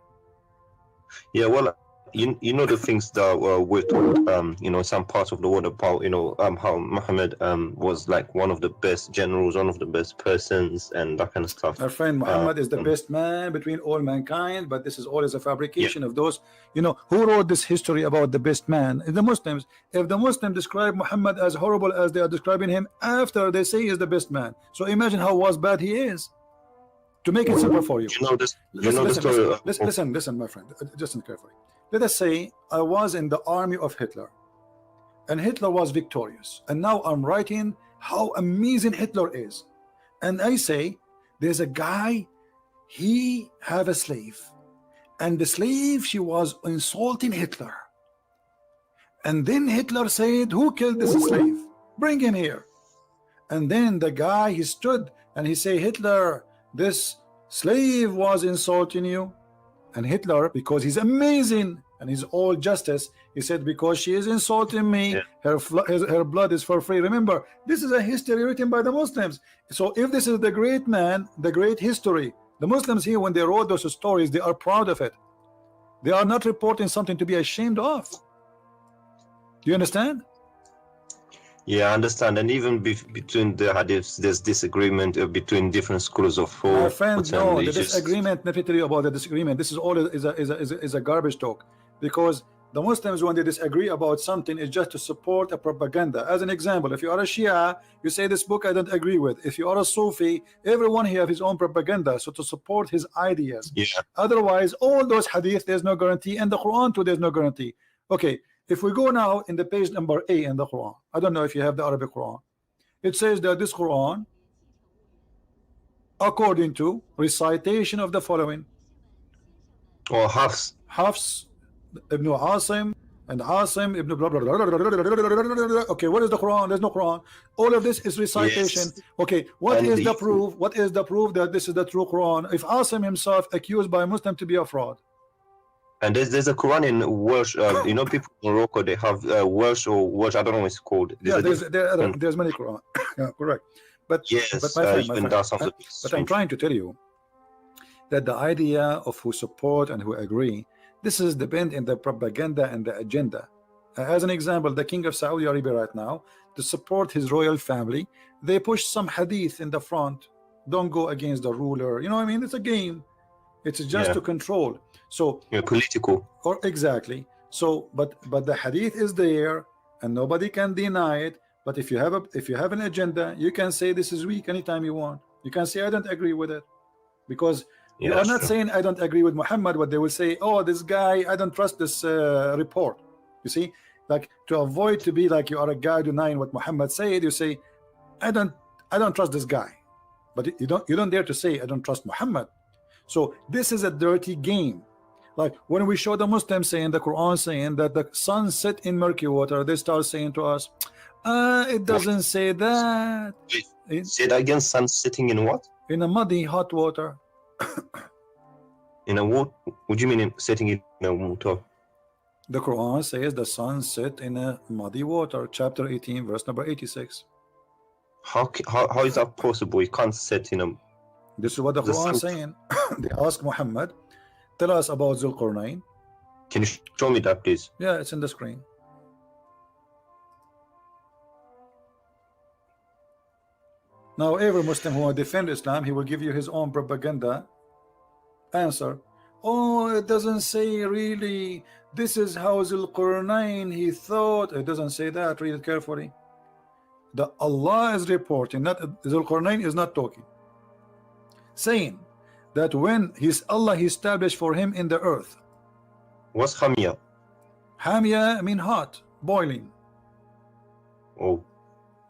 Yeah, well, you know the things that we're told, you know, some parts of the world about, you know, how Muhammad was like one of the best generals, one of the best persons, and that kind of stuff. Our friend Muhammad is the best man between all mankind, but this is always a fabrication of those, you know, who wrote this history about the best man? The Muslims. If the Muslims describe Muhammad as horrible as they are describing him after they say he is the best man, so imagine how bad he is. To make it simple for you, You know this. You know the story. listen, my friend, listen carefully. Let us say I was in the army of Hitler, and Hitler was victorious, and now I'm writing how amazing Hitler is, and I say there's a guy, he have a slave, and the slave, she was insulting Hitler. And then Hitler said, who killed this slave? Bring him here. And then the guy, he stood and he said, Hitler, this slave was insulting you. And Hitler, because he's amazing and he's all justice, he said, because she is insulting me, Yeah. her blood is for free. Remember, this is a history written by the Muslims. So if this is the great man, the great history, the Muslims here, when they wrote those stories, they are proud of it. They are not reporting something to be ashamed of. Do you understand? Yeah, I understand. And even between the hadiths, there's disagreement between different schools of thought. My friends, but, no, the it's just- disagreement, let me tell you about the disagreement. This is all is a garbage talk, because the Muslims, when they disagree about something, is just to support a propaganda. As an example, if you are a Shia, you say this book I don't agree with. If you are a Sufi, everyone here have his own propaganda, so to support his ideas. Yeah. Otherwise, all those hadith, there's no guarantee, and the Quran too, there's no guarantee. Okay, if we go now in the page number A in the Quran, I don't know if you have the Arabic Quran. It says that this Quran, according to recitation of the following, Or Hafs. Hafs ibn Asim and Asim ibn blah, blah, blah, blah, blah, blah, blah, blah. Okay, what is the Quran? There's no Quran. All of this is recitation. Yes. Okay, what And is the the- proof? What is the proof that this is the true Quran? If Asim himself accused by a Muslim to be a fraud, And there's a Quran in Welsh. You know, people in Morocco, they have Welsh or Welsh. I don't know what it's called. yeah, different- there's many Quran. Yeah, correct. But Yes, but my friend, even that sounds a bit but I'm strange. trying to tell you that the idea of who support and who agree, this is depend in the propaganda and the agenda. As an example, the king of Saudi Arabia right now, to support his royal family, they push some hadith in the front. Don't go against the ruler. You know what I mean? It's a game. It's just Yeah. to control. So Yeah, political. or exactly. So but the hadith is there and nobody can deny it. But if you have an agenda, you can say this is weak anytime you want. You can say I don't agree with it, because you Yeah, are not sure. saying I don't agree with Muhammad, but they will say, oh, this guy, I don't trust this report. You see, like, to avoid to be like you are a guy denying what Muhammad said, you say I don't trust this guy, but you don't dare to say I don't trust Muhammad. So this is a dirty game. Like when we show the Muslims saying, the Quran saying that the sun set in murky water, they start saying to us, it doesn't say that. Say that again. Sun sitting in what? In a muddy hot water. In a what? What do you mean sitting in a water? The Quran says the sun set in a muddy water, chapter 18, verse number 86. How is that possible? You can't sit in a. This is what the The Quran is sun- saying. They ask Muhammad, tell us about Zulqarnain. Can you show me that, please? Yeah, it's in the screen. Now, every Muslim who will defend Islam, he will give you his own propaganda answer. Oh, it doesn't say really. This is how Zulqarnain he thought. It doesn't say that. Read it carefully. The Allah is reporting, not Zulqarnain is not talking, saying that when Allah he established for him in the earth. What's Hamia? Hamia mean hot, boiling. Oh,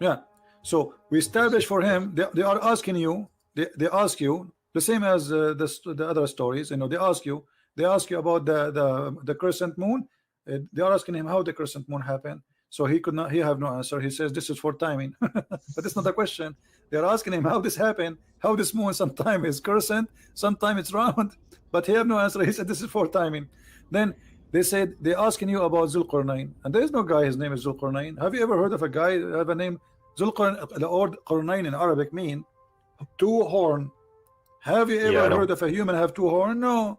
Yeah. So we establish for him. They are asking you. They ask you the same as the other stories. You know, they ask you about the crescent moon. They are asking him how the crescent moon happened. So he could not. He have no answer. He says this is for timing. But it's not a question. They are asking him how this happened. How this moon sometime is crescent, sometime it's round. But he have no answer. He said this is for timing. Then they said they asking you about Zulqarnain, and there is no guy. His name is Zulqarnain. Have you ever heard of a guy have a name? Zulqarnain, the word Qarnain in Arabic mean two horn. Have you Yeah, I ever know. heard of a human have two horn? No.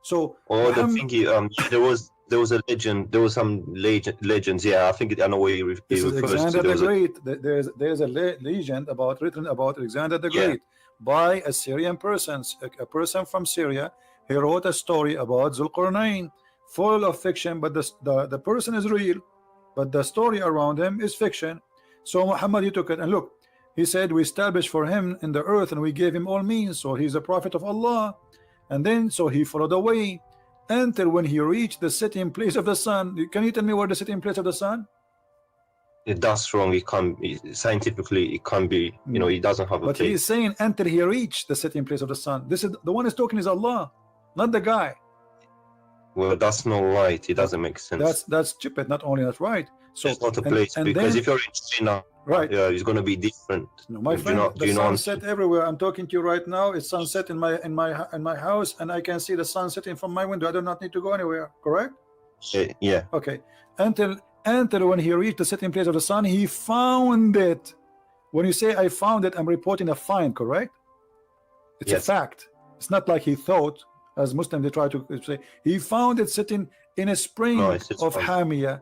So oh, the Muhammad- thingy. There was a legend. There was some legends. Yeah, I think I know what he this is refers to. Alexander There the was a- Great. There's a legend written about Alexander the Yeah. Great by a Syrian person, a person from Syria. He wrote a story about Zulqarnain, full of fiction, but the person is real, but the story around him is fiction. So Muhammad, he took it and look, he said we established for him in the earth and we gave him all means, so he's a prophet of Allah. And then so he followed the way until when he reached the setting place of the sun. Can you tell me where the setting place of the sun? That's wrong. It can't be scientifically. It can't be. You know, it doesn't have a But he place. is saying until he reached the setting place of the sun. This is the one is talking is Allah, not the guy. Well, that's not right. It doesn't make sense. That's stupid. Not only not right. So It's not a place, because if you're in China, right, it's going to be different. no, my friend, the sunset everywhere. I'm talking to you right now. It's sunset in my house, and I can see the sun setting from my window. I do not need to go anywhere. Correct? Yeah. Okay. Until when he reached the setting place of the sun, he found it. When you say I found it, I'm reporting a find. Correct? It's a fact. It's not like he thought, as Muslims they try to say. He found it sitting in a spring of Hamia.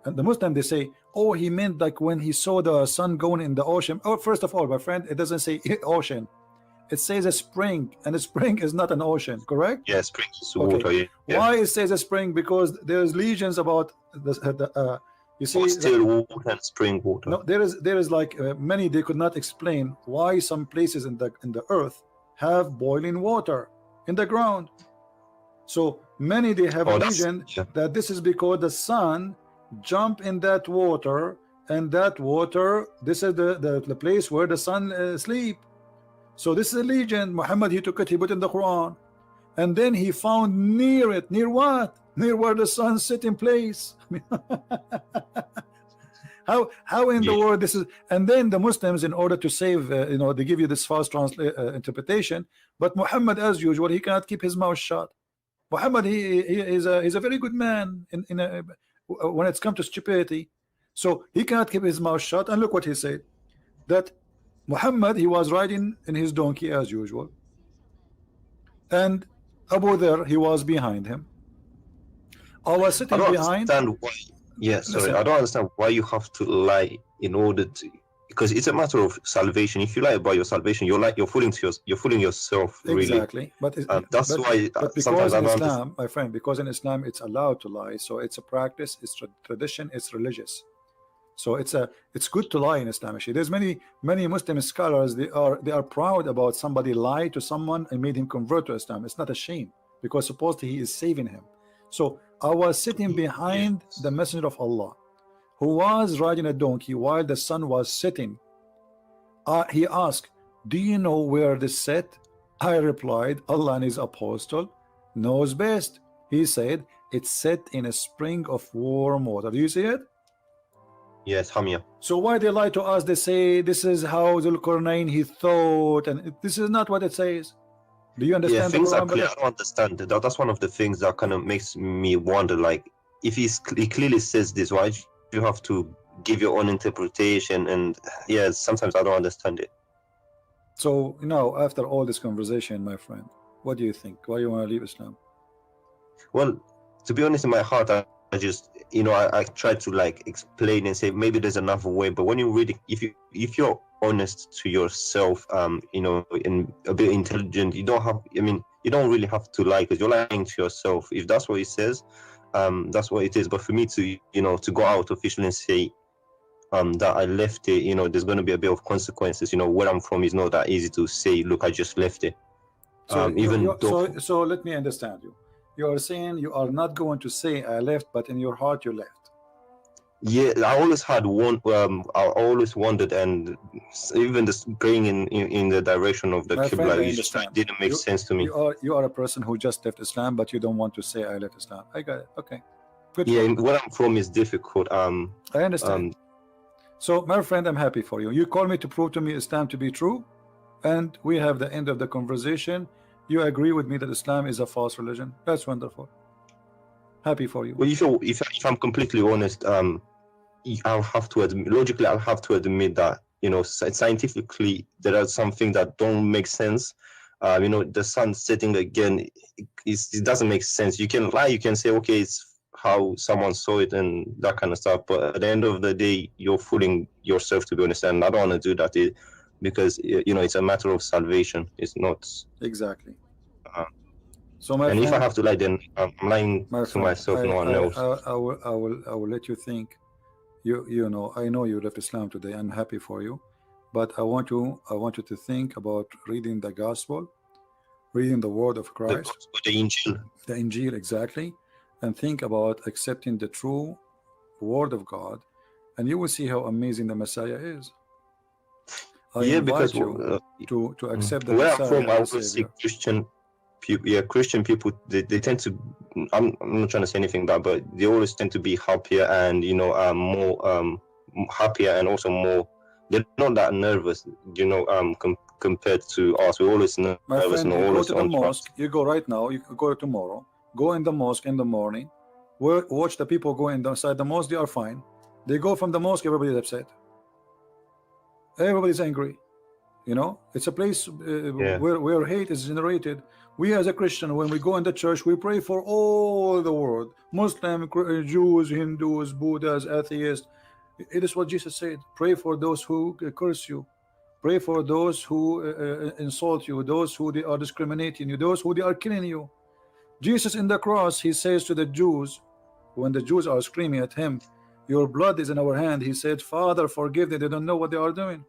And the Muslim they say, oh, he meant like when he saw the sun going in the ocean. Oh, first of all, my friend, it doesn't say ocean. It says a spring, and a spring is not an ocean, correct? Yeah, spring is water. Yeah. Why it says a spring? Because there's legions about you see, still water and spring water. No, there is like many. They could not explain why some places in the earth have boiling water in the ground. So many they have a legend that this is because the sun jump in that water, and that water, this is the place where the sun sleep. So this is a legend. Muhammad, he took it, he put it in the Quran, and then he found near it. Near what? Near where the sun sit in place. How in the world this is? And then the Muslims, in order to save, they give you this false interpretation. But Muhammad, as usual, he cannot keep his mouth shut. Muhammad, he is a very good man when it's come to stupidity. So he cannot keep his mouth shut. And look what he said, that Muhammad, he was riding in his donkey as usual, and Abu Dharr, he was behind him. I was sitting behind. I don't understand why you have to lie in order to, because it's a matter of salvation. If you lie about your salvation, you're fooling yourself. Exactly. Really. But why because sometimes in Islam, my friend, because in Islam it's allowed to lie. So it's a practice, it's tradition, it's religious. So it's good to lie in Islam. There's many Muslim scholars, they are proud about somebody lied to someone and made him convert to Islam. It's not a shame, because supposedly he is saving him. So I was sitting behind the Messenger of Allah, who was riding a donkey while the sun was setting. He asked, do you know where this set? I replied, Allah and his apostle knows best. He said, it's set in a spring of warm water. Do you see it? Yes, Hamia. So why they lie to us? They say this is how Zulkarnain he thought, and this is not what it says. Do you understand? Yeah, things are clear. I don't understand. That's one of the things that kind of makes me wonder, like, if he clearly says this, why do you have to give your own interpretation? And yeah, sometimes I don't understand it. So after all this conversation, my friend, what do you think? Why you want to leave Islam? Well, to be honest, in my heart, I just, I try to like explain and say maybe there's another way. But when you read it, if you're honest to yourself, and a bit intelligent, you don't really have to lie, because you're lying to yourself. If that's what it says, that's what it is. But for me to to go out officially and say that I left it, there's going to be a bit of consequences. Where I'm from is not that easy to say, look, I just left it. So so let me understand you. You are saying you are not going to say I left, but in your heart you left. Yeah, I always had one. I always wondered, and even this praying in the direction of the Qibla didn't make sense to me. You are a person who just left Islam, but you don't want to say I left Islam. I got it. Okay, good. Yeah, where I'm from is difficult. I understand. So, my friend, I'm happy for you. You call me to prove to me Islam to be true, and we have the end of the conversation. You agree with me that Islam is a false religion. That's wonderful. Happy for you. Well, if I'm completely honest, I'll have to admit, logically, I'll have to admit that scientifically there are some things that don't make sense. The sun setting again, it doesn't make sense. You can lie, you can say, okay, it's how someone saw it and that kind of stuff. But at the end of the day, you're fooling yourself, to be honest. And I don't want to do that because it's a matter of salvation. It's not exactly. So if I have to lie, then I'm lying to myself. No one else. I will let you think. I know you left Islam today. I'm happy for you, but I want you to think about reading the gospel, reading the word of Christ, the Injil, exactly, and think about accepting the true word of God, and you will see how amazing the Messiah is. I invite you to accept the where Messiah. I'm from, I always see Christian people. They tend to I'm not trying to say anything bad, but they always tend to be happier and more happier and also more. They're not that nervous, compared to us. We're always nervous My friend, and you go always to the on track. mosque. You go right now. You could go tomorrow. Go in the mosque in the morning. Watch the people go inside the mosque. They are fine. They go from the mosque. Everybody's upset. Everybody's angry. You know, it's a place where hate is generated. We as a Christian, when we go in the church, we pray for all the world: Muslim, Jews, Hindus, Buddhas, atheists. It is what Jesus said. Pray for those who curse you. Pray for those who insult you, those who they are discriminating you, those who they are killing you. Jesus in the cross, he says to the Jews, when the Jews are screaming at him, your blood is in our hand, he said, Father, forgive them, they don't know what they are doing.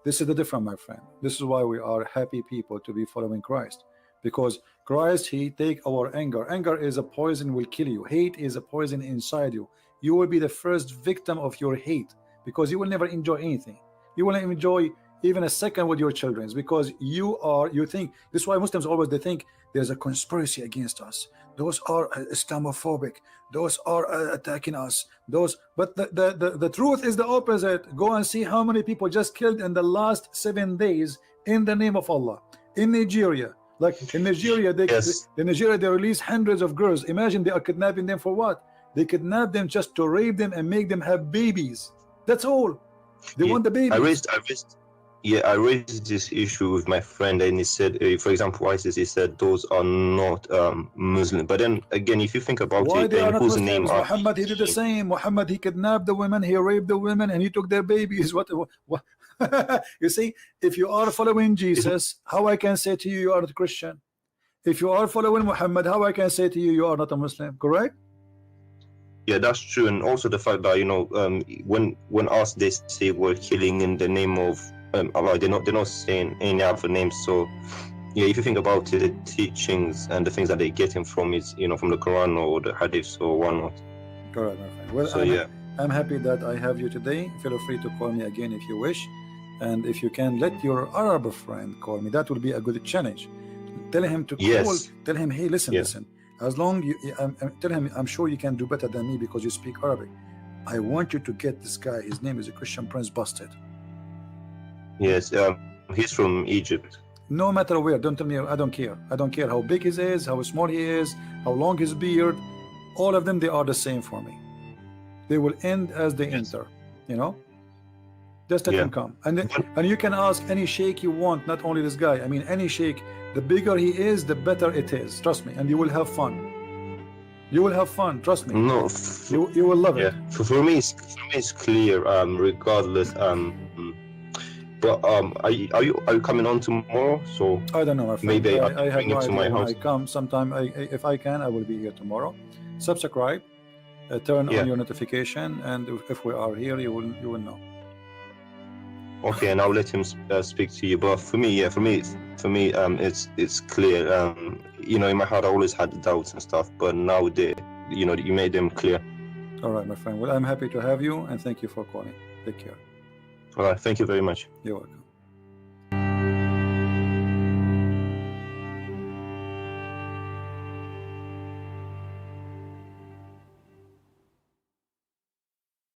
This is the difference, my friend. This is why we are happy people to be following Christ, because Christ, he take our anger. Anger is a poison, will kill you. Hate is a poison inside you. You will be the first victim of your hate, because you will never enjoy anything. You will not enjoy even a second with your children, because you think, this is why Muslims always, they think there's a conspiracy against us. Those are Islamophobic. Those are attacking us. But the truth is the opposite. Go and see how many people just killed in the last 7 days in the name of Allah. In Nigeria, like in Nigeria, in Nigeria they release hundreds of girls. Imagine they are kidnapping them for what? They kidnap them just to rape them and make them have babies. That's all. They want the babies. I raised this issue with my friend, and he said, for example, ISIS, he said those are not Muslim. But then again, if you think about why it, they are not whose Muslims? name are Muhammad, he did the same. Muhammad, he kidnapped the women, he raped the women, and he took their babies. What? You see, if you are following Jesus, how I can say to you, you are not a Christian? If you are following Muhammad, how I can say to you, you are not a Muslim? Correct? Yeah, that's true. And also the fact that when us they say we're killing in the name of Allah, they're not saying any other names. So yeah, if you think about it, the teachings and the things that they're getting from is from the Quran or the Hadith or whatnot. Correct, my friend. Well, so I'm happy that I have you today. Feel free to call me again if you wish, and if you can let your Arab friend call me, that would be a good challenge. Tell him to call. Tell him, hey, listen. As long you tell him, I'm sure you can do better than me because you speak Arabic. I want you to get this guy. His name is a Christian Prince Busted. Yes, he's from Egypt. No matter where, don't tell me. I don't care. I don't care how big he is, how small he is, how long his beard. All of them, they are the same for me. They will end as they enter. Just let him come. And you can ask any sheikh you want, not only this guy. I mean, any sheikh. The bigger he is, the better it is. Trust me, and you will have fun. You will have fun. Trust me. No, you will love it. For me, it's clear. Regardless. But are you coming on tomorrow? So I don't know, my friend. Maybe I have no to my idea when house. I come. Sometime, if I can, I will be here tomorrow. Subscribe, turn on your notification, and if we are here, you will know. Okay, and I'll let him speak to you. But for me, it's clear. In my heart, I always had doubts and stuff, but now you made them clear. All right, my friend. Well, I'm happy to have you, and thank you for calling. Take care. All right, thank you very much. You're welcome.